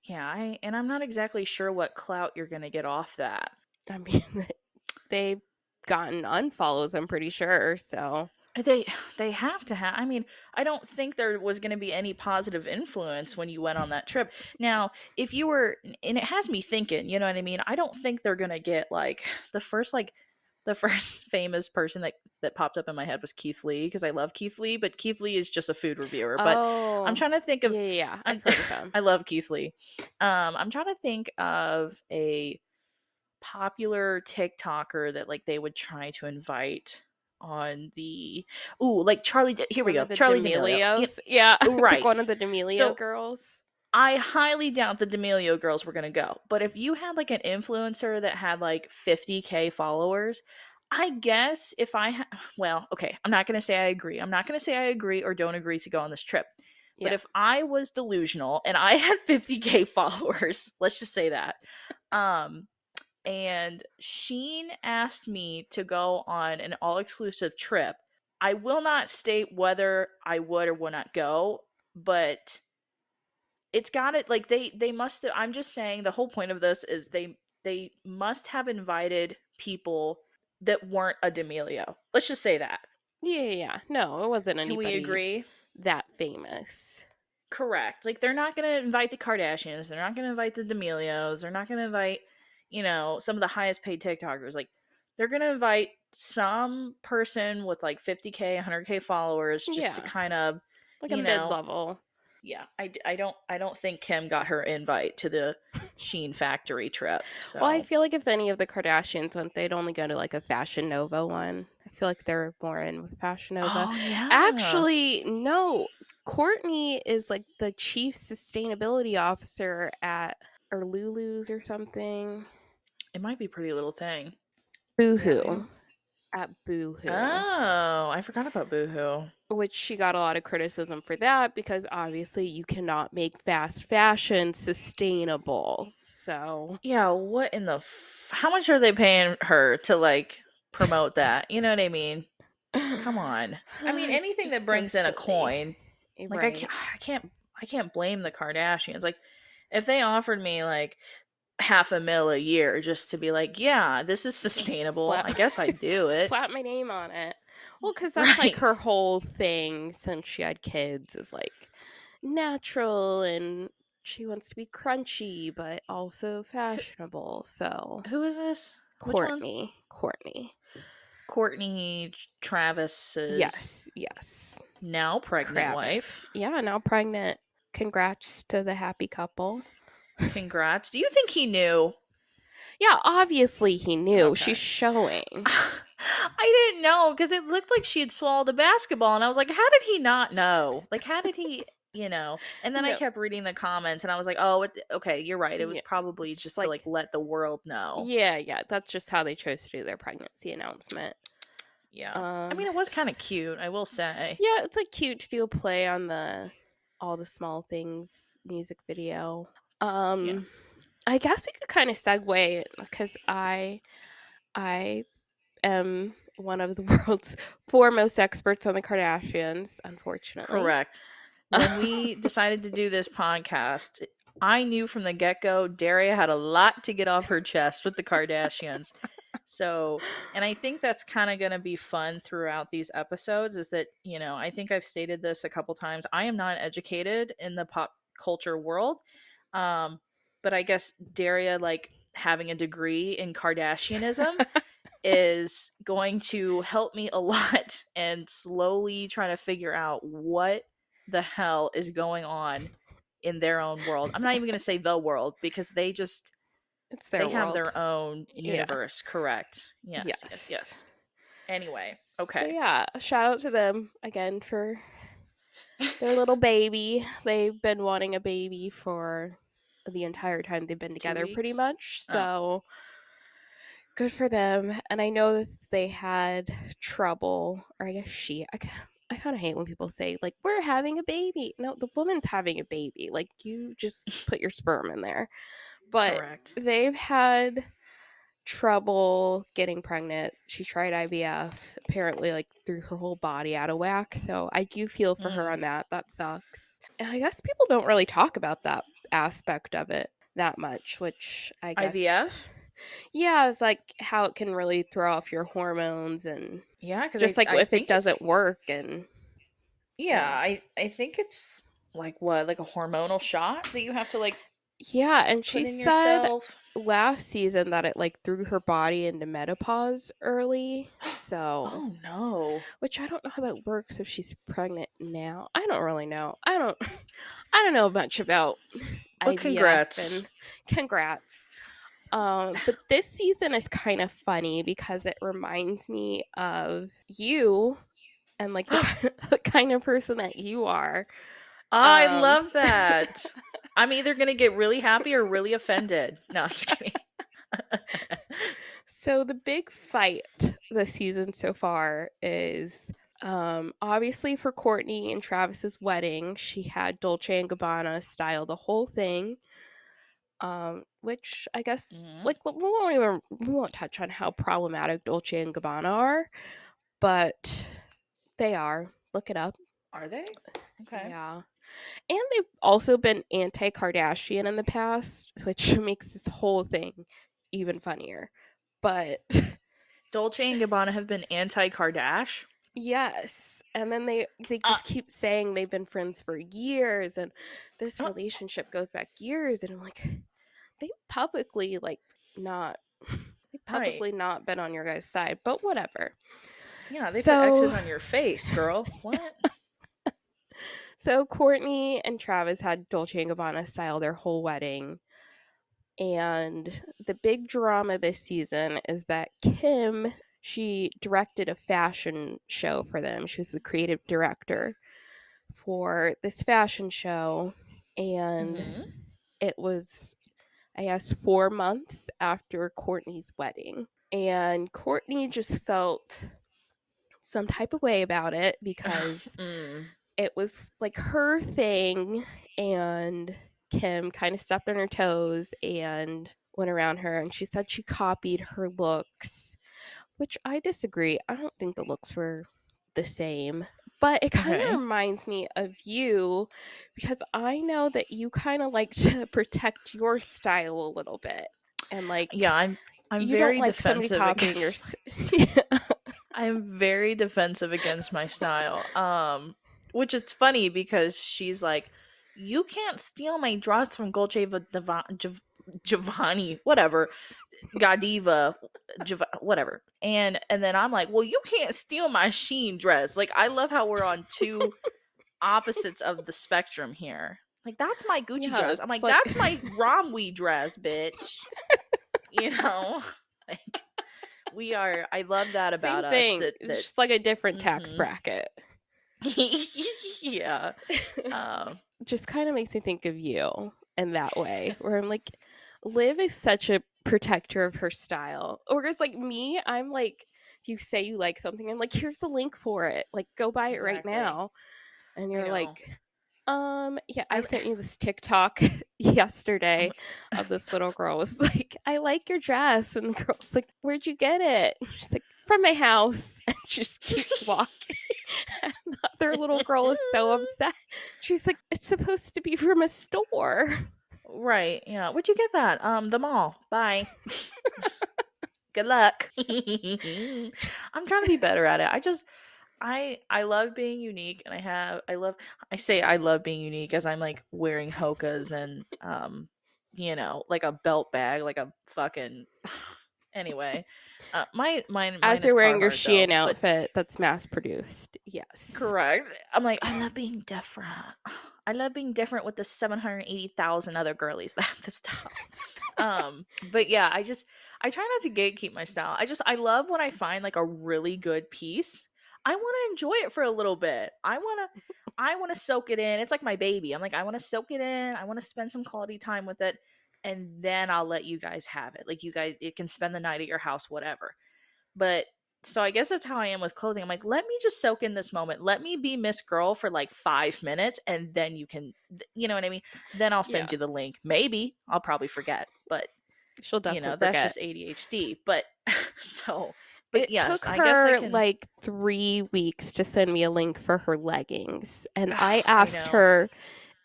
yeah. I'm not exactly sure what clout you're gonna get off that. I mean, they've gotten unfollows, I'm pretty sure. So, They they have to have. I mean, I don't think there was going to be any positive influence when you went on that trip. Now, if you were, and it has me thinking, you know what I mean? I don't think they're going to get the first famous person that popped up in my head was Keith Lee because I love Keith Lee, but Keith Lee is just a food reviewer. But I'm oh, trying to think of yeah, yeah, yeah. I'm I've heard of him. I love Keith Lee. I'm trying to think of a popular TikToker that like they would try to invite on the like here we One go, of the Charlie D'Amelio. Yeah, D'Amelios. Yeah, it's like right. one of the D'Amelio So girls. I highly doubt the D'Amelio girls were gonna go, but if you had like an influencer that had like 50K followers, I guess if well, okay, I'm not gonna say I agree. I'm not gonna say I agree or don't agree to go on this trip. But Yeah. if I was delusional and I had 50K followers, let's just say that, um, and Shein asked me to go on an all exclusive trip. I will not state whether I would or would not go, but it's got it like they must have, I'm just saying the whole point of this is they must have invited people that weren't a D'Amelio. Let's just say that. Yeah, yeah, yeah. No, it wasn't Can we anybody agree? that famous. Correct. Like they're not going to invite the Kardashians. They're not going to invite the D'Amelios. They're not going to invite, some of the highest paid TikTokers. Like they're going to invite some person with like 50K, 100K followers just to Yeah, kind of, like a you mid know, level. yeah. I don't think Kim got her invite to the Sheen factory trip. Well, I So, feel like if any of the Kardashians went, they'd only go to like a Fashion Nova one. I feel like they're more in with Fashion Nova. oh yeah. Actually, no. Courtney is like the chief sustainability officer at or Lulu's or something. It might be Pretty Little Thing. Yeah, I Boohoo don't. at Boohoo. Oh, I forgot about Boohoo. Which she got a lot of criticism for that because obviously you cannot make fast fashion sustainable. So, Yeah, what in the how much are they paying her to like promote that? You know what I mean? Come on. I mean it's anything that just so brings in a silly. coin, like Right. I can't blame the Kardashians. Like if they offered me like half a mil a year just to be like, yeah, this is sustainable, Slap I guess I'd do it. slap my name on it. Well, cuz that's like Right. her whole thing since she had kids is like natural and she wants to be crunchy but also Who, fashionable. So, who is this? Which one? Courtney. Courtney Travis's Yes, yes. now pregnant Kravis. wife. Yeah, now pregnant. Congrats to the happy couple. Congrats. Do you think he knew? Yeah, obviously he knew. She's Okay. showing. I didn't know because it looked like she had swallowed a basketball, and I was like, how did he not know? Like, how did he, And then I No, kept reading the comments, and I was like, oh, okay, you're right. It was yeah, probably it's just just to like like, let the world know. yeah, yeah. That's just how they chose to do their pregnancy announcement. Yeah. I mean, it was kind of cute, I will say. Yeah, it's like cute to do a play on the All the Small Things music video. Yeah. I guess we could kind of segue because I am one of the world's foremost experts on the Kardashians, unfortunately. Correct. When we decided to do this podcast, I knew from the get go Daria had a lot to get off her chest with the Kardashians. So, and I think that's kind of going to be fun throughout these episodes is that, I think I've stated this a couple times. I am not educated in the pop culture world. Um, but I guess Daria, like having a degree in Kardashianism, is going to help me a lot and slowly try to figure out what the hell is going on in their own world. I'm not even going to say the world because It's their they have world. their own Yeah. universe, correct? Yes, yes, Yes. yes. Anyway, So okay. yeah, shout out to them again for their little baby. They've been wanting a baby for the entire time they've been 2 together pretty weeks? much. Oh. So good for them. And I know that they had trouble, or I guess I kind of hate when people say, like, we're having a baby. No, the woman's having a baby. Like, you just put your sperm in there. But Correct. they've had trouble getting pregnant. She tried IVF, apparently, like, threw her whole body out of whack. So I do feel for her Mm. on that. That sucks. And I guess people don't really talk about that aspect of it that much, which I guess, IVF? yeah, it's like how it can really throw off your hormones, and Yeah, because just like I if it think doesn't it's, work, and yeah, yeah. I think it's like what, like a hormonal shot that you have to like Yeah, and she put in said yourself. last season that it like threw her body into menopause early. So, Oh no. which I don't know how that works if she's pregnant now. I don't really know. I don't know much about But IVF, congrats. and congrats. But this season is kind of funny because it reminds me of you and like the kind of person that you are. I Um love that. I'm either gonna get really happy or really offended. No, I'm just kidding. So the big fight this season so far is obviously for Courtney and Travis's wedding. She had Dolce and Gabbana style the whole thing. Which I guess Mhm. like we won't touch on how problematic Dolce and Gabbana are, but they are. Look it up. Are they? Okay. Yeah. And they've also been anti Kardashian in the past, which makes this whole thing even funnier. But Dolce and Gabbana have been anti-Kardash. yes. And then they Uh, just keep saying they've been friends for years, and this uh, relationship goes back years, and I'm like, they publicly like not they right. publicly not been on your guys' side, but whatever. Yeah, they put So X's on your face, girl. What? so Courtney and Travis had Dolce and Gabbana style their whole wedding. And the big drama this season is that Kim, she directed a fashion show for them. She was the creative director for this fashion show. And Mhm. it was, I guess, 4 months after Courtney's wedding. And Courtney just felt some type of way about it because Mm. it was like her thing, and Kim kind of stepped on her toes and went around her, and she said she copied her looks, which I disagree. I don't think the looks were the same, but it kind of Okay. reminds me of you because I know that you kind of like to protect your style a little bit, and Yeah, like I'm you don't very like somebody defensive copying your against yeah. I'm very defensive against my style. Which it's funny because she's like, "You can't steal my dress from Giovanni, whatever, Godiva, whatever." And then I'm like, "Well, you can't steal my Shein dress." Like, I love how we're on two opposites of the spectrum here. Like, that's my Gucci Yeah, dress. I'm it's like, like that's my Romwe dress, bitch. You know, like I love that same about us. thing. That It's just like a different tax mm-hmm. bracket. Yeah. Um, Just kind of makes me think of you in that way, where I'm like, Liv is such a protector of her style. Whereas, like, me, I'm like, if you say you like something, I'm like, here's the link for it. Like, go buy it right exactly. now. And I you're know. like, yeah, I I sent you this TikTok yesterday of this little girl was like, I like your dress. And the girl's like, where'd you get it? And she's like, from my house. And she just keeps walking. And the other little girl is so upset. She's like, it's supposed to be from a store. right. Yeah. Where'd you get that? The mall. Bye. Good luck. I'm trying to be better at it. I love being unique, and I say I love being unique as I'm like wearing hokas and like a belt bag, like a fucking anyway. Mine As is you're wearing your Carhartt Shein though, but outfit that's mass produced. Yes. correct. I'm like, I love being different. I love being different with the 780,000 other girlies that have this stuff. But yeah, I try not to gatekeep my style. I love when I find like a really good piece. I want to enjoy it for a little bit. I want to soak it in. It's like my baby. I'm like, I want to soak it in. I want to spend some quality time with it. And then I'll let you guys have it. Like, you guys, it can spend the night at your house, whatever. But so I guess that's how I am with clothing. I'm like, let me just soak in this moment. Let me be Miss Girl for like 5 minutes, and then you can, you know what I mean? Then I'll send Yeah. you the link. Maybe I'll probably forget, but She'll definitely that's forget. just ADHD. But so, but It yes, took I guess I her can. like 3 weeks to send me a link for her leggings. And I I asked know. her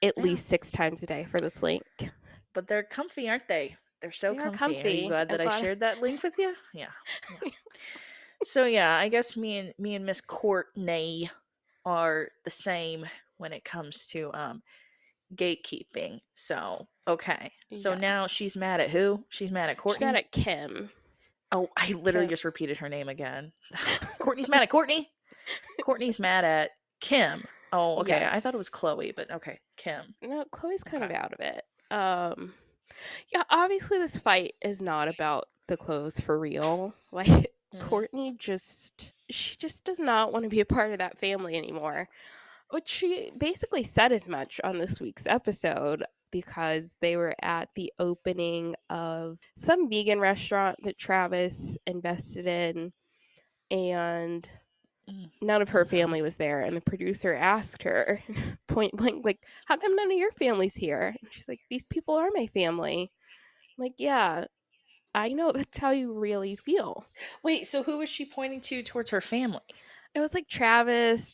at Yeah, least 6 times a day for this link. but they're comfy, aren't they? They're so They are comfy. Are you comfy. glad I'm that I glad. shared that link with you? Yeah. Yeah. So yeah, I guess me and Miss Courtney are the same when it comes to gatekeeping. So, okay. So Yeah. now she's mad at who? She's mad at She's mad Courtney? at Kim. Oh, I 'Cause literally Kim. just repeated her name again. Courtney's mad at Courtney? Courtney's mad at Kim. Oh, okay. I thought it was Yes. Chloe, but okay. Kim. No, Chloe's kind of Okay. out of it. Um, yeah, obviously this fight is not about the clothes for real. Like Mm, Courtney she just does not want to be a part of that family anymore. Which she basically said as much on this week's episode because they were at the opening of some vegan restaurant that Travis invested in, and mm, none of her mhm. family was there. And the producer asked her point blank, like, how come none of your family's here? And she's like, these people are my family. I'm like, yeah, I know that's how you really feel. Wait, so who was she pointing to towards her family? It was like Travis's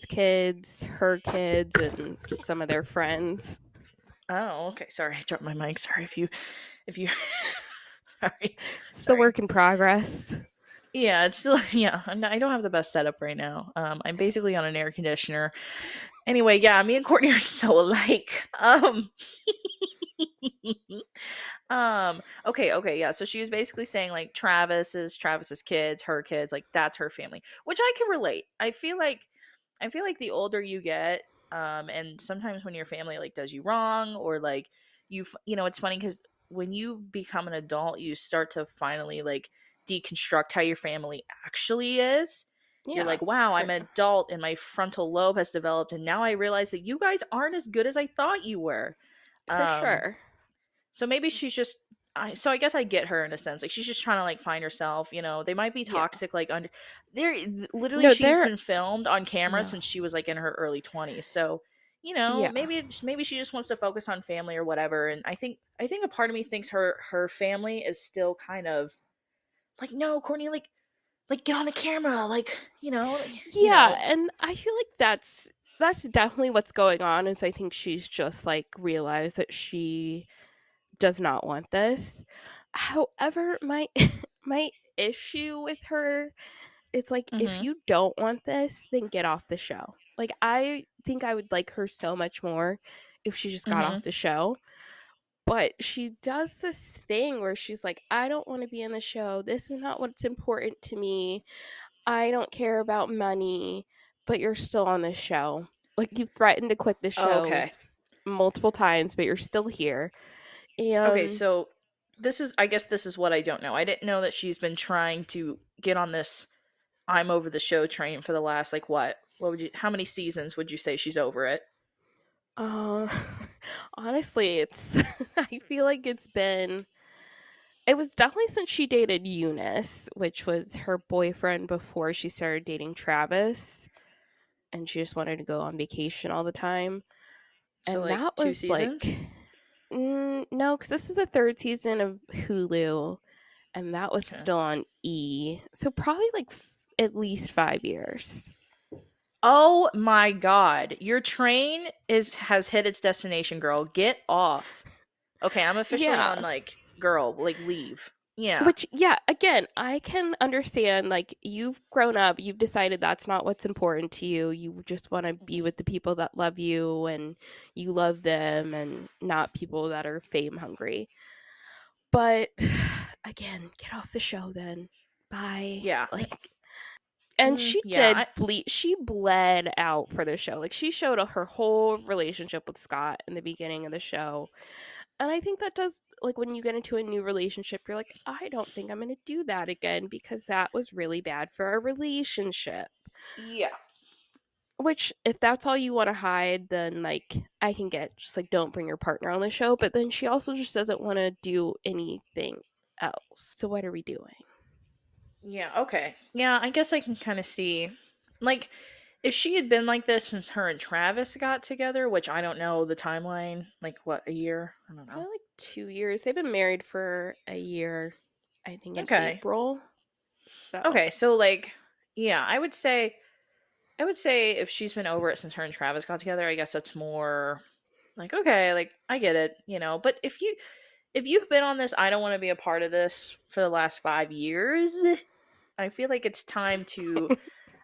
kids, her kids, and some of their friends. Oh, okay. Sorry, I dropped my mic. Sorry if you sorry. It's a Sorry. work in progress. Yeah, it's still yeah. I don't have the best setup right now. I'm basically on an air conditioner. Anyway, yeah, me and Courtney are so alike. Okay, yeah. So she was basically saying like Travis's kids, her kids, like that's her family, which I can relate. I feel like the older you get, and sometimes when your family like does you wrong or like it's funny because when you become an adult, you start to finally like deconstruct how your family actually is. You're Yeah, like, wow, for I'm an adult and my frontal lobe has developed, and now I realize that you guys aren't as good as I thought you were. for Um, sure. so maybe she's just so I guess I get her in a sense. Like she's just trying to like find herself, they might be Yeah. toxic like under there literally No, she's they're been filmed on camera yeah. since she was like in her early 20s. So, Yeah. maybe she just wants to focus on family or whatever. And I think a part of me thinks her family is still kind of like, no, Courtney, like get on the camera, Yeah, and I feel like that's definitely what's going on is I think she's just like realized that she does not want this. However, my my issue with her is like if Mhm. you don't want this, then get off the show. Like I think I would like her so much more if she just got off Mhm. the show. But she does this thing where she's like, I don't want to be in the show. This is not what's important to me. I don't care about money, but you're still on the show. Like you've threatened to quit the show Okay. multiple times, but you're still here. Okay, And so I guess this is what I don't know. I didn't know that she's been trying to get on this I'm over the show train for the last like what? How many seasons would you say she's over it? uh honestly, it's I feel like it was definitely since she dated Eunice, which was her boyfriend before she started dating Travis, and she just wanted to go on vacation all the time. So And like that 2 was seasons? like no, because this is the third season of Hulu, and that was Okay. still on E. So probably like at least 5 years. Oh my god. Your train is has hit its destination, girl. Get off. Okay, I'm officially Yeah. on like girl, like leave. Yeah. Which, yeah, again, I can understand. Like, you've grown up, you've decided that's not what's important to you. You just want to be Mhm. with the people that love you and you love them and not people that are fame hungry. But again, get off the show then. Bye. Yeah. Like, and Yeah, she bled out for the show. Like she showed her whole relationship with Scott in the beginning of the show. And I think that does, like, when you get into a new relationship, you're like, I don't think I'm going to do that again because that was really bad for our relationship. yeah. Which, if that's all you want to hide, then like I can get just like don't bring your partner on the show. But then she also just doesn't want to do anything else. So what are we doing? Yeah, okay. Yeah, I guess I can kind of see. Like, if she had been like this since her and Travis got together, which I don't know the timeline, like what, a year? I don't know. Probably like 2 years. They've been married for a year, I think, in Okay. April. So Okay, so like, yeah, I would say if she's been over it since her and Travis got together, I guess that's more like okay, like I get it, you know. But if you've been on this, I don't want to be a part of this for the last 5 years. I feel like it's time to.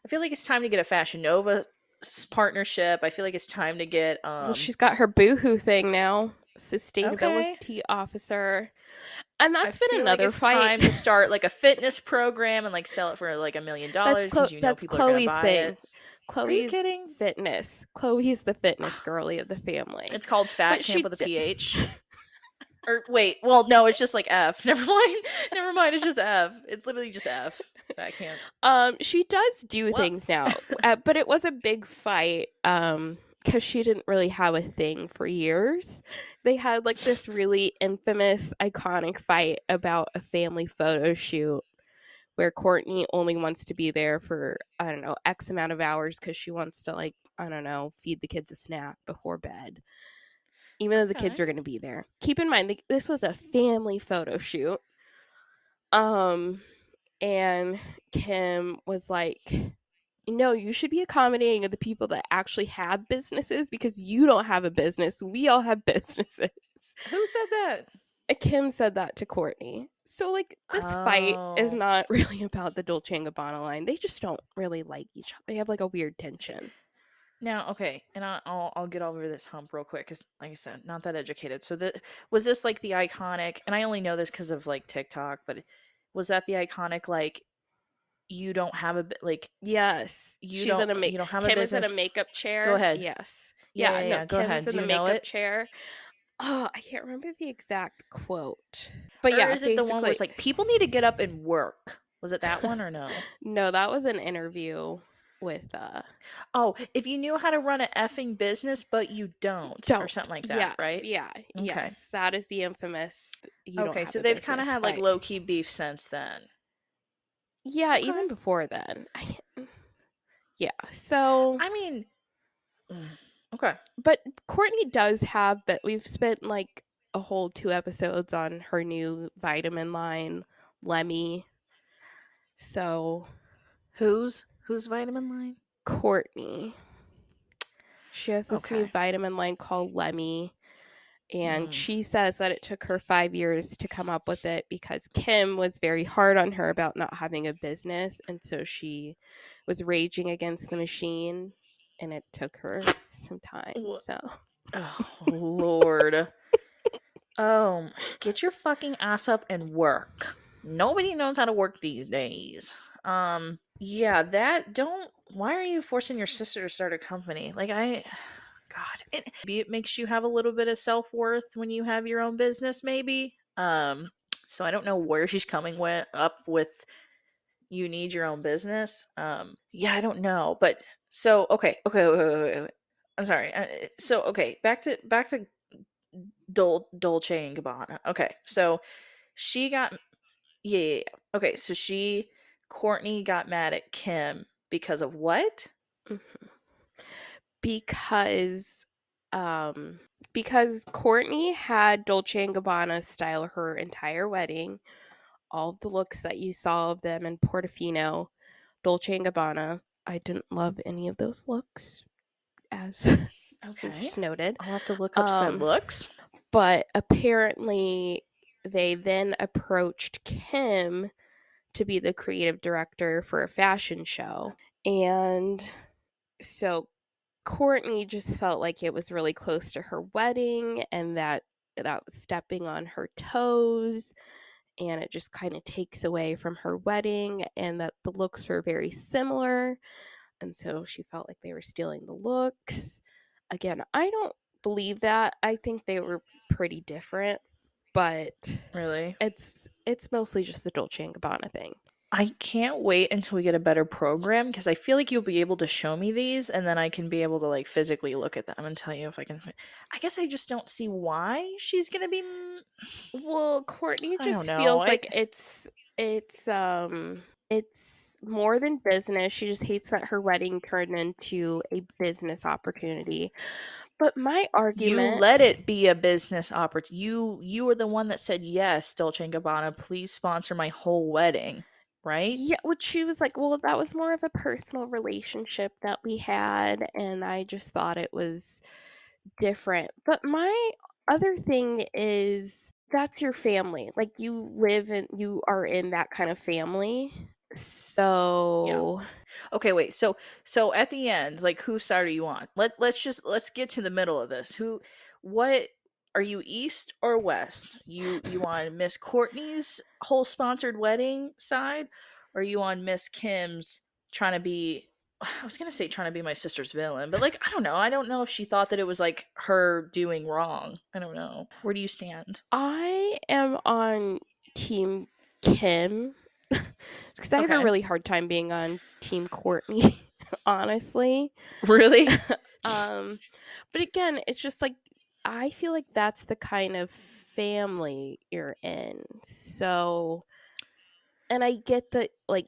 I feel like it's time to get a Fashion Nova partnership. I feel like it's time to get well, she's got her boohoo thing now, okay. sustainability officer, and I that's been feel like another it's fight. time to start like a fitness program and like sell it for like $1 million because you know That's people are gonna Chloe's buy thing. it. Are you Chloe's kidding? fitness. Chloe's the fitness girly of the family. It's called Fat But Camp with a PH. Or wait, well, no, it's just like F. Never mind. Never mind. It's just F. It's literally just F. Fat Camp. she does do Well, things now, but it was a big fight. Because she didn't really have a thing for years. They had like this really infamous, iconic fight about a family photo shoot where Courtney only wants to be there for, I don't know, X amount of hours because she wants to, like, I don't know, feed the kids a snack before bed, even though the kids okay. are going to be there. Keep in mind, this was a family photo shoot. And Kim was like, no, you should be accommodating of the people that actually have businesses because you don't have a business. We all have businesses. Who said that? Kim said that to Courtney. So, like, this fight is Oh. not really about the Dolce and Gabbana line. They just don't really like each other. They have, like, a weird tension. Now, okay, and I'll get over this hump real quick because, like I said, not that educated. So that was this like the iconic, and I only know this because of like TikTok, but was that the iconic like you don't have a like Yes. you don't you don't have a Kim is in a business? makeup Go chair. ahead. Yes. Yeah, Yeah, yeah, no, yeah. Go Kim's ahead. in Do the you know makeup it, chair. Oh, I can't remember the exact quote. But or yeah, is it the one where basically, it's like people need to get up and work? Was it that one or no? no, that was an interview with Oh, if you knew how to run an effing business, but you don't, or don't. something like that, Yes, right? yeah, Okay. yes. That is the infamous you don't Okay, have so a they've kind of business had like fight. low key beef since then. Yeah, Okay. even before then. Yeah. So, I mean, okay. but Courtney does have, but we've spent like a whole 2 episodes on her new vitamin line, Lemmy. So, Who's vitamin line? Courtney, she has this new Okay. vitamin line called Lemmy. And Mm. she says that it took her 5 years to come up with it because Kim was very hard on her about not having a business. And so she was raging against the machine, and it took her some time. So, Oh Lord. Oh, get your fucking ass up and work. Nobody knows how to work these days. Yeah, that don't. Why are you forcing your sister to start a company? Like God, maybe it makes you have a little bit of self worth when you have your own business. Maybe. So I don't know where she's coming up with. You need your own business. Yeah, I don't know, but so okay, wait. I'm sorry. So okay, back to Dolce and Gabbana. Okay, so she got yeah. Okay, so Courtney got mad at Kim because of what? because, um, because Courtney had Dolce and Gabbana style her entire wedding, all of the looks that you saw of them in Portofino, Dolce and Gabbana. I didn't love any of those looks, as Okay, just noted. I'll have to look up said Um, looks. but apparently, they then approached Kim to be the creative director for a fashion show. And so Courtney just felt like it was really close to her wedding and that was stepping on her toes, and it just kind of takes away from her wedding, and that the looks were very similar, and so she felt like they were stealing the looks. Again, I don't believe that. I think they were pretty different, but Really? it's mostly just the Dolce and Gabbana thing. I can't wait until we get a better program because I feel like you'll be able to show me these and then I can be able to like physically look at them and tell you if I can. I guess I just don't see why she's gonna be. Well, Courtney I don't just know. feels like it's more than business. She just hates that her wedding turned into a business opportunity. But my You argument, let it be a business opportunity. You were the one that said yes, Dolce and Gabbana. Please sponsor my whole wedding, right? yeah, which she was like, well, that was more of a personal relationship that we had, and I just thought it was different. But my other thing is that's your family. Like you are in that kind of family. Yeah. So Okay, wait. So at the end, like whose side are you on? Let's get to the middle of this. What are you, east or west? You on Miss Courtney's whole sponsored wedding side, or are you on Miss Kim's trying to be, I was going to say trying to be my sister's villain, but like I don't know. I don't know if she thought that it was like her doing wrong. I don't know. Where do you stand? I am on team Kim because I have a Okay. really hard time being on team Courtney, honestly. Really? um but again, it's just like I feel like that's the kind of family you're in. So, and I get that, like,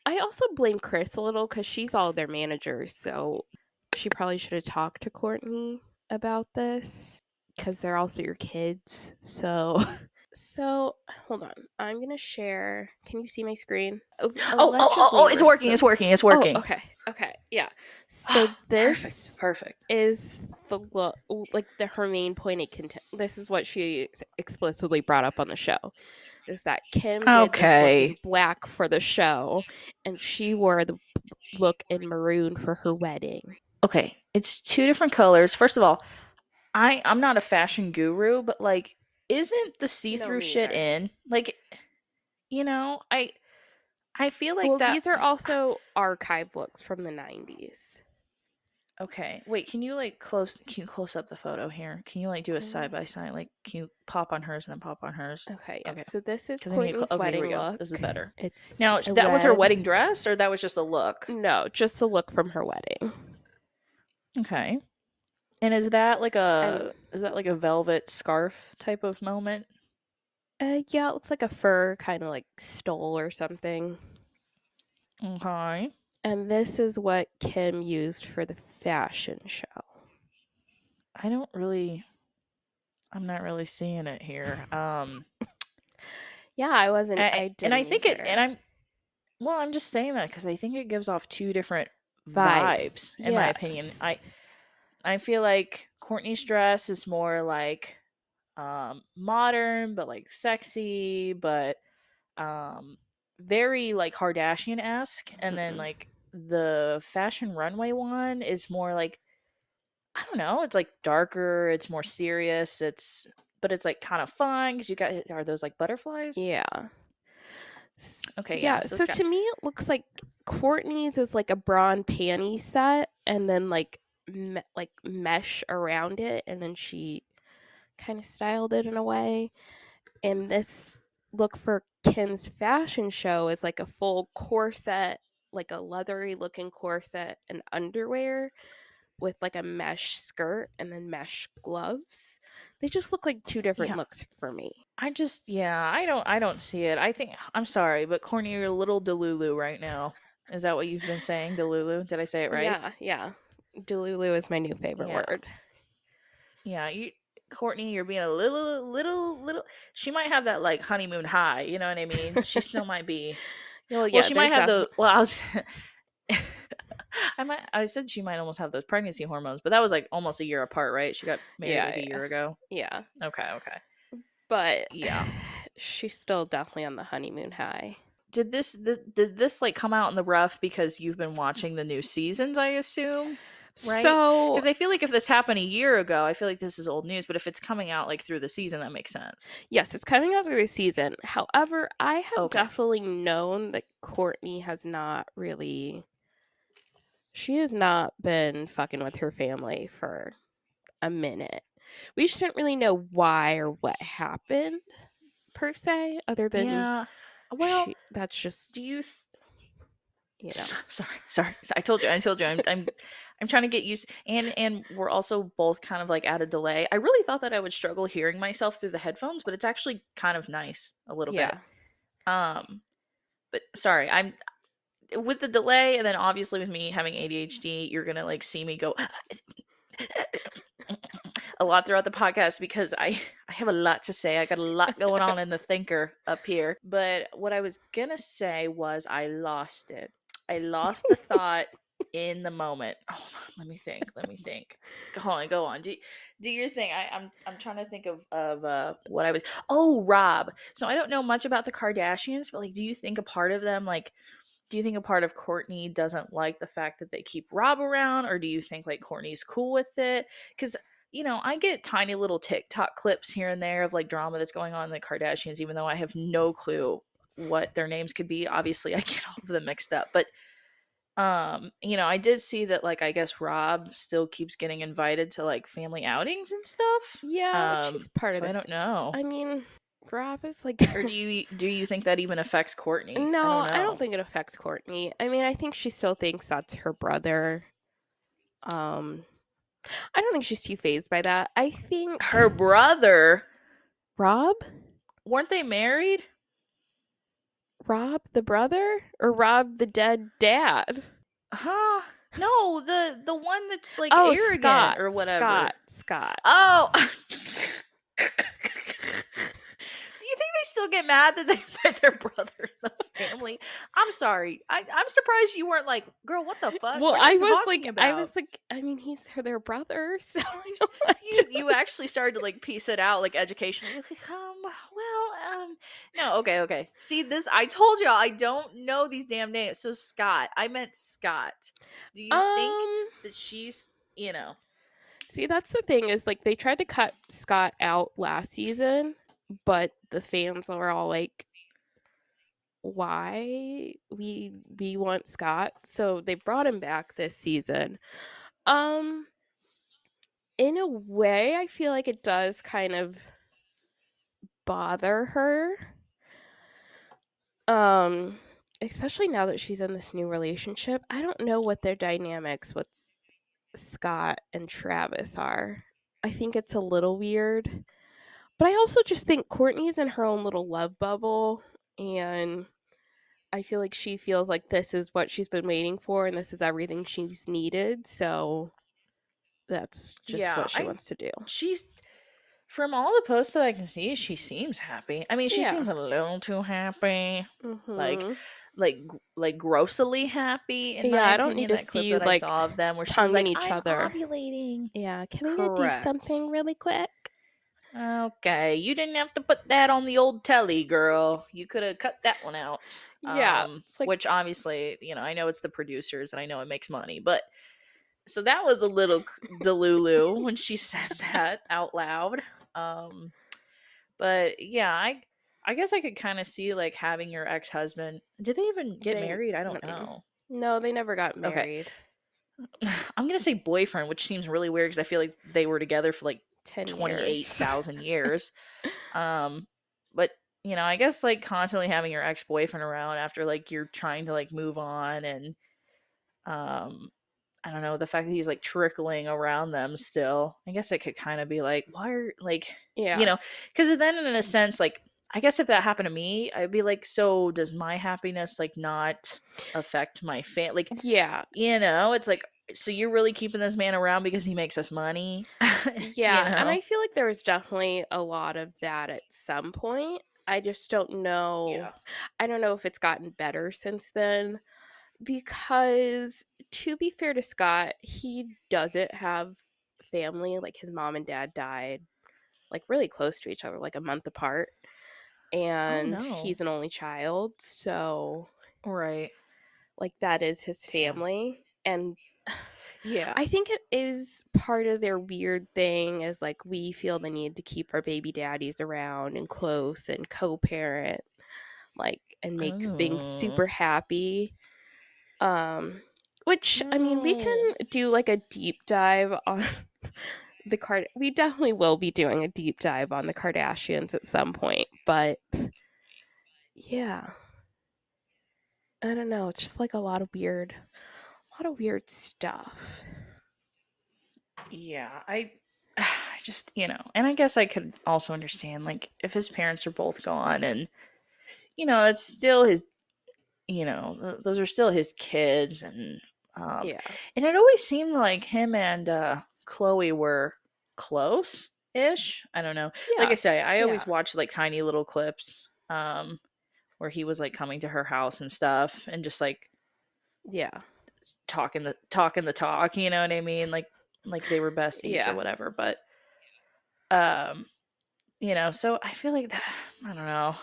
I also blame Chris a little because she's all their managers. So she probably should have talked to Courtney about this because they're also your kids. So, so hold on. I'm going to share. Can you see my screen? Oh, Allegedly, it's we're working. It's supposed. working. It's Oh, working. okay. Okay. Yeah. So Perfect. this Perfect. is the look, like her main point of content. This is what she explicitly brought up on the show, is that Kim did this look in Okay. black for the show and she wore the look in maroon for her wedding. Okay. It's two different colors. First of all, I'm not a fashion guru, but like isn't the No, see-through me shit either. in? Like, I feel like Well, that. these are also archive looks from the 90s. Okay. Wait, can you close up the photo here? Can you like do a Um, side by side? Like can you pop on hers and then pop on hers? okay, yeah. Okay. So this is Cuz I need to Courtney's okay, here we wedding go. This is look. better. It's Now, a that was her red. wedding dress or that was just a look? No, just a look from her wedding. Okay. And And is that like a velvet scarf type of moment? yeah, it looks like a fur kind of like stole or something. Okay. And this is what Kim used for the fashion show. I don't really I'm not really seeing it here. Yeah, I wasn't. I And I didn't think it and either. I'm just saying that cuz I think it gives off two different Vibes. vibes in my opinion. Yes. I feel like Courtney's dress is more like modern but like sexy but um very like Kardashian-esque, and then Mhm. like the fashion runway one is more like I don't know, it's like darker, it's more serious, but it's like kind of fun because you got, are those like butterflies? Yeah. Okay, yeah, Yeah. so it's So got, to me, it looks like Courtney's is like a bra and panty set, and then like like mesh around it, and then she kind of styled it in a way. And this look for Kim's fashion show is like a full corset, like a leathery looking corset and underwear with like a mesh skirt and then mesh gloves. They just look like two different yeah. looks for me. Yeah, I don't see it. I think, I'm sorry, but Courtney, you're a little delulu right now. Is that what you've been saying, delulu? Did I say it right? Yeah, yeah. Delulu is my new favorite Yeah. word. Yeah, Courtney, you're being a little. She might have that like honeymoon high. You know what I mean? She still might be. Well, Well, yeah, she they're might have the. definitely. Well, I was. I said she might almost have those pregnancy hormones, but that was like almost a year apart, right? She got married Yeah, like a yeah, year ago. yeah. Okay, okay. But Yeah. she's still definitely on the honeymoon high. Did this like come out in the rough because you've been watching the new seasons? I assume, right? So, Because I feel like if this happened a year ago, I feel like this is old news. But if it's coming out like through the season, that makes sense. yes, it's coming out through the season. However, I have Okay. definitely known that Courtney has not really. She has not been fucking with her family for a minute. We just didn't really know why or what happened per se, other than Yeah. Well, that's do just, you you know. sorry. I told you. I'm trying to get used, and we're also both kind of like at a delay. I really thought that I would struggle hearing myself through the headphones, but it's actually kind of nice a little bit. Yeah. Um, but sorry, I'm with the delay, and then obviously with me having ADHD, you're gonna like see me go a lot throughout the podcast because I have a lot to say. I got a lot going on in the thinker up here. But what I was gonna say was I lost it. I lost the thought in the moment. Hold on, let me think. Let me think. Go on. Do your thing. I'm trying to think of what I was. Oh, Rob. So I don't know much about the Kardashians, but like, do you think a part of them like? Do you think a part of Courtney doesn't like the fact that they keep Rob around, or do you think like Courtney's cool with it? Because I get tiny little TikTok clips here and there of like drama that's going on in the Kardashians, even though I have no clue what their names could be. Obviously, I get all of them mixed up, but I did see that like I guess Rob still keeps getting invited to like family outings and stuff. Yeah, which is part of So I don't know. I mean, Rob is like Or do you think that even affects Courtney? I don't no, I don't know. think it affects Courtney. I mean, I think she still thinks that's her brother. Um, I don't think she's too phased by that. I think Her brother, Rob, weren't they married? Rob the brother, or Rob the dead dad. Huh? No, the one that's like Oh, arrogant Scott, or whatever. Scott. Oh. Do you think they still get mad that they put their brother in the family? I'm sorry. I'm surprised you weren't like, girl, what the fuck? Well, What are I you was talking like, I about? was like, I mean, he's their brother, so You actually started to like piece it out like educationally. Like, no, okay. See this, I told y'all I don't know these damn names. So Scott, I meant Scott. Do you think um, that she's see, that's the thing is like they tried to cut Scott out last season, but the fans were all like, why we want Scott, so they brought him back this season. Um, in a way, I feel like it does kind of bother her. Um, especially now that she's in this new relationship. I don't know what their dynamics with Scott and Travis are. I think it's a little weird. But I also just think Courtney's in her own little love bubble, and I feel like she feels like this is what she's been waiting for and this is everything she's needed. So that's just yeah, what she I wants to do. she's from all the posts that I can see, she seems happy. I mean, she Yeah. seems a little too happy. Like Mm-hmm. like grossly happy in Yeah, my I don't need opinion. to That see clip you that I like saw of them where she was like, tonguing each "I'm other. ovulating." Yeah, can we go do Correct. something really quick? Okay, you didn't have to put that on the old telly, girl. You could have cut that one out. Yeah. It's like, Which obviously, I know it's the producers and I know it makes money, but so that was a little delulu when she said that out loud. Um, but yeah, I guess I could kind of see like having your ex husband. Did they even get they married? I don't mm-mm. know. No, they never got Okay, married. I'm gonna say boyfriend, which seems really weird because I feel like they were together for like 10 years. 28,000 years. Um, but I guess like constantly having your ex boyfriend around after like you're trying to like move on and um I don't know, the fact that he's like trickling around them still. I guess it could kind of be like, why are like, Yeah. because then in a sense, like, I guess if that happened to me, I'd be like, so does my happiness like not affect my Like, Yeah. it's like, so you're really keeping this man around because he makes us money, you Yeah. And know? I feel like there was definitely a lot of that at some point. I just don't know. Yeah. I don't know if it's gotten better since then because, to be fair to Scott, he doesn't have family. Like his mom and dad died like really close to each other, like a month apart. Oh And no. he's an only child. So, Right. like, that is his Damn. family. And Yeah. I think it is part of their weird thing is like we feel the need to keep our baby daddies around and close and co-parent, like, and make things Oh. super happy. Which I mean we No. can do like a deep dive on we definitely will be doing a deep dive on the Kardashians at some point, but Yeah. I don't know. It's just like a lot of weird stuff. Yeah, I just, and I guess I could also understand, like, if his parents are both gone and, it's still his, those are still his kids. Yeah. And it always seemed like him and Chloe were close ish. I don't know. Like I Yeah. say, I Yeah. always watch like tiny little clips where he was like coming to her house and stuff and just like Yeah. talking the talk, you know what I mean? Like they were besties or Yeah. whatever. But um so I feel like that, I don't know.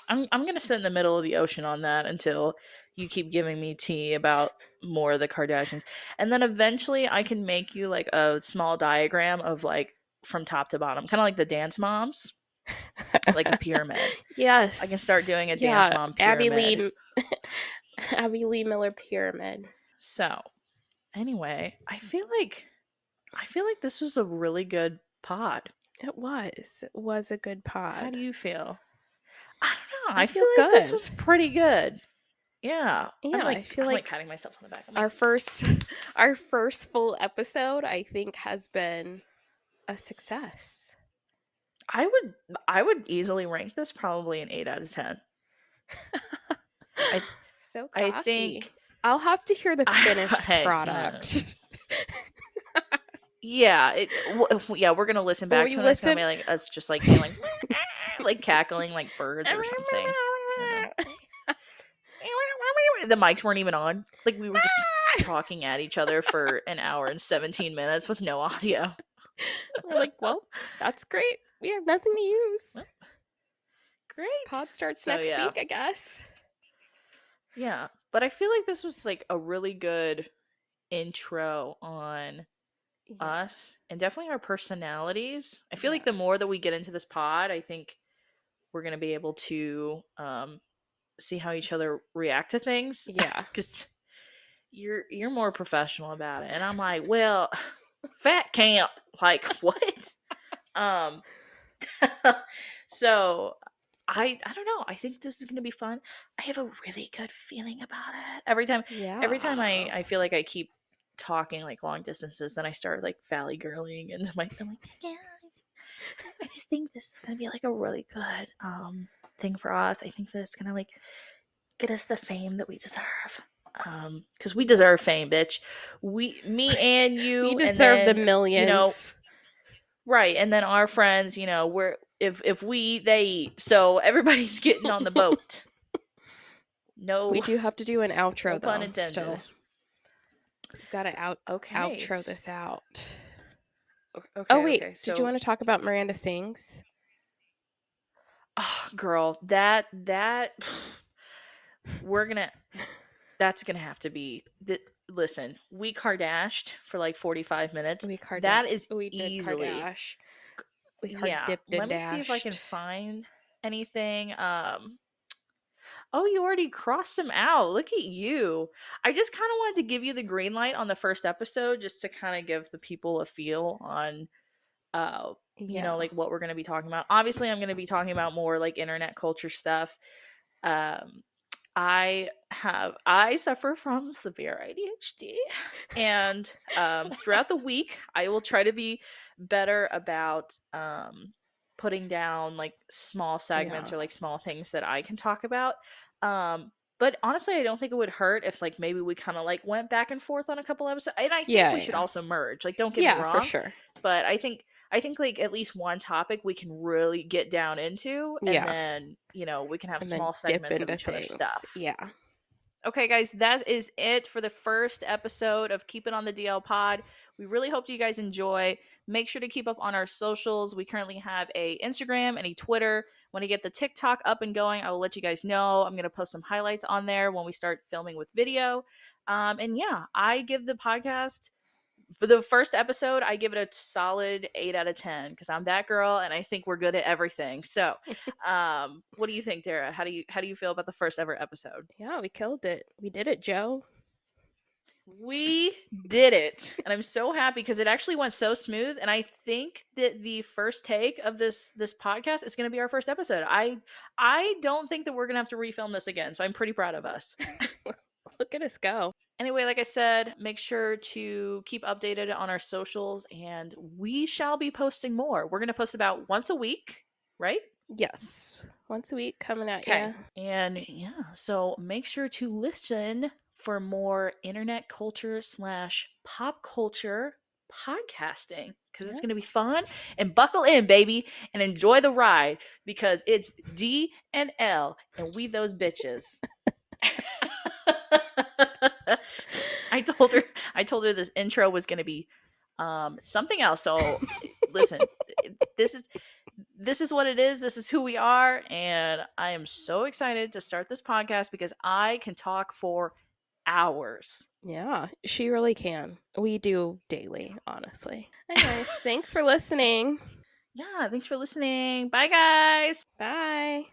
I'm gonna sit in the middle of the ocean on that until you keep giving me tea about more of the Kardashians. And then eventually I can make you like a small diagram of like from top to bottom, kind of like the dance moms, like a pyramid. I can start Yes. doing a dance Yeah. mom Abby pyramid. Lee Abby Lee Miller pyramid. So, anyway, I feel like this was a really good pod. It was. It was a good How do pod. you feel? I don't know. I I feel feel like this good. was pretty good. Yeah. I'm Yeah, I like feel I'm like like patting myself on the back. I'm like, our first our first full episode I think has been a success. I would easily rank this probably an 8 out of 10. I So I cocky. think I'll have to hear the finished hey, no. product. Yeah, yeah, we're going to listen Will back you to it and it's going listen? to be like us just like being like cackling like birds or something. I don't know. The mics weren't even on. Like we were just talking at each other for an hour and 17 minutes with no audio. We're like, well, that's great. We have nothing to use. Great. Pod starts So next yeah. week, I guess. Yeah, but I feel like this was like a really good intro on us and definitely our personalities. I feel like the more that we get into this pod, I think we're going to be able to see how each other react to things Yeah. cuz you're more professional about it. And I'm like, "Well, fat camp, like what?" Um so I don't know. I think this is gonna be fun. I have a really good feeling about it. Every time I feel like I keep talking like long distances, then I start like valley girling and I'm like, yeah, I just think this is gonna be like a really good thing for us. I think that it's gonna like get us the fame that we deserve. Because we deserve fame, bitch. Me and We you, and deserve the then millions. right, and then our friends, we're if we they eat, so everybody's getting on the boat. No, We do have to do an no outro pun though. intended. Still, gotta Okay. outro this out. Oh Okay. wait, Okay. did you So, want to talk about Miranda Sings? oh, girl, that we're gonna. That's gonna have to be. Listen, we Kardashed for like 45 minutes. That is We did easily. Kardash. We card Yeah. dipped Let and me see if I can dashed. find anything. Oh, you already crossed him out. Look at you. I just kind of wanted to give you the green light on the first episode just to kind of give the people a feel on Yeah. like what we're going to be talking about. Obviously, I'm going to be talking about more like internet culture stuff. Um I suffer from severe ADHD, and throughout the week I will try to be better about putting down like small segments Yeah. or like small things that I can talk about. But honestly, I don't think it would hurt if like maybe we kind of like went back and forth on a couple episodes. And I think we should Yeah. also merge. Like, don't get me Yeah, for wrong, sure. but I think like at least one topic we can really get down into, and Yeah. then we can have And then small dip segments of into each other's things. stuff. Yeah. Okay, guys, that is it for the first episode of Keep It on the DL Pod. We really hope you guys enjoy. Make sure to keep up on our socials. We currently have a Instagram and a Twitter. When I get the TikTok up and going, I will let you guys know. I'm going to post some highlights on there when we start filming with video. And yeah, I give the podcast for the first episode, I give it a solid 8 out of 10 because I'm that girl and I think we're good at everything. So, what do you think, Dara? How do you feel about the first ever episode? Yeah, we killed it. We did it, Joe. We did it, and I'm so happy because it actually went so smooth. And I think that the first take of this podcast is going to be our first episode. I don't think that we're going to have to refilm this again, so I'm pretty proud of us. Look at us go. Anyway, like I said, make sure to keep updated on our socials, and we shall be posting more. We're going to post about once a week, right? Yes, once a week coming at Okay. you. And yeah, so make sure to listen for more internet culture / pop culture podcasting because it's going to be fun. And buckle in, baby, and enjoy the ride because it's D and L, and we those bitches. I told her this intro was going to be something else. So listen, this is what it is. This is who we are. And I am so excited to start this podcast because I can talk for hours. Yeah, she really can. We do daily, honestly. Anyways, thanks for listening. Yeah, thanks for listening. Bye, guys. Bye.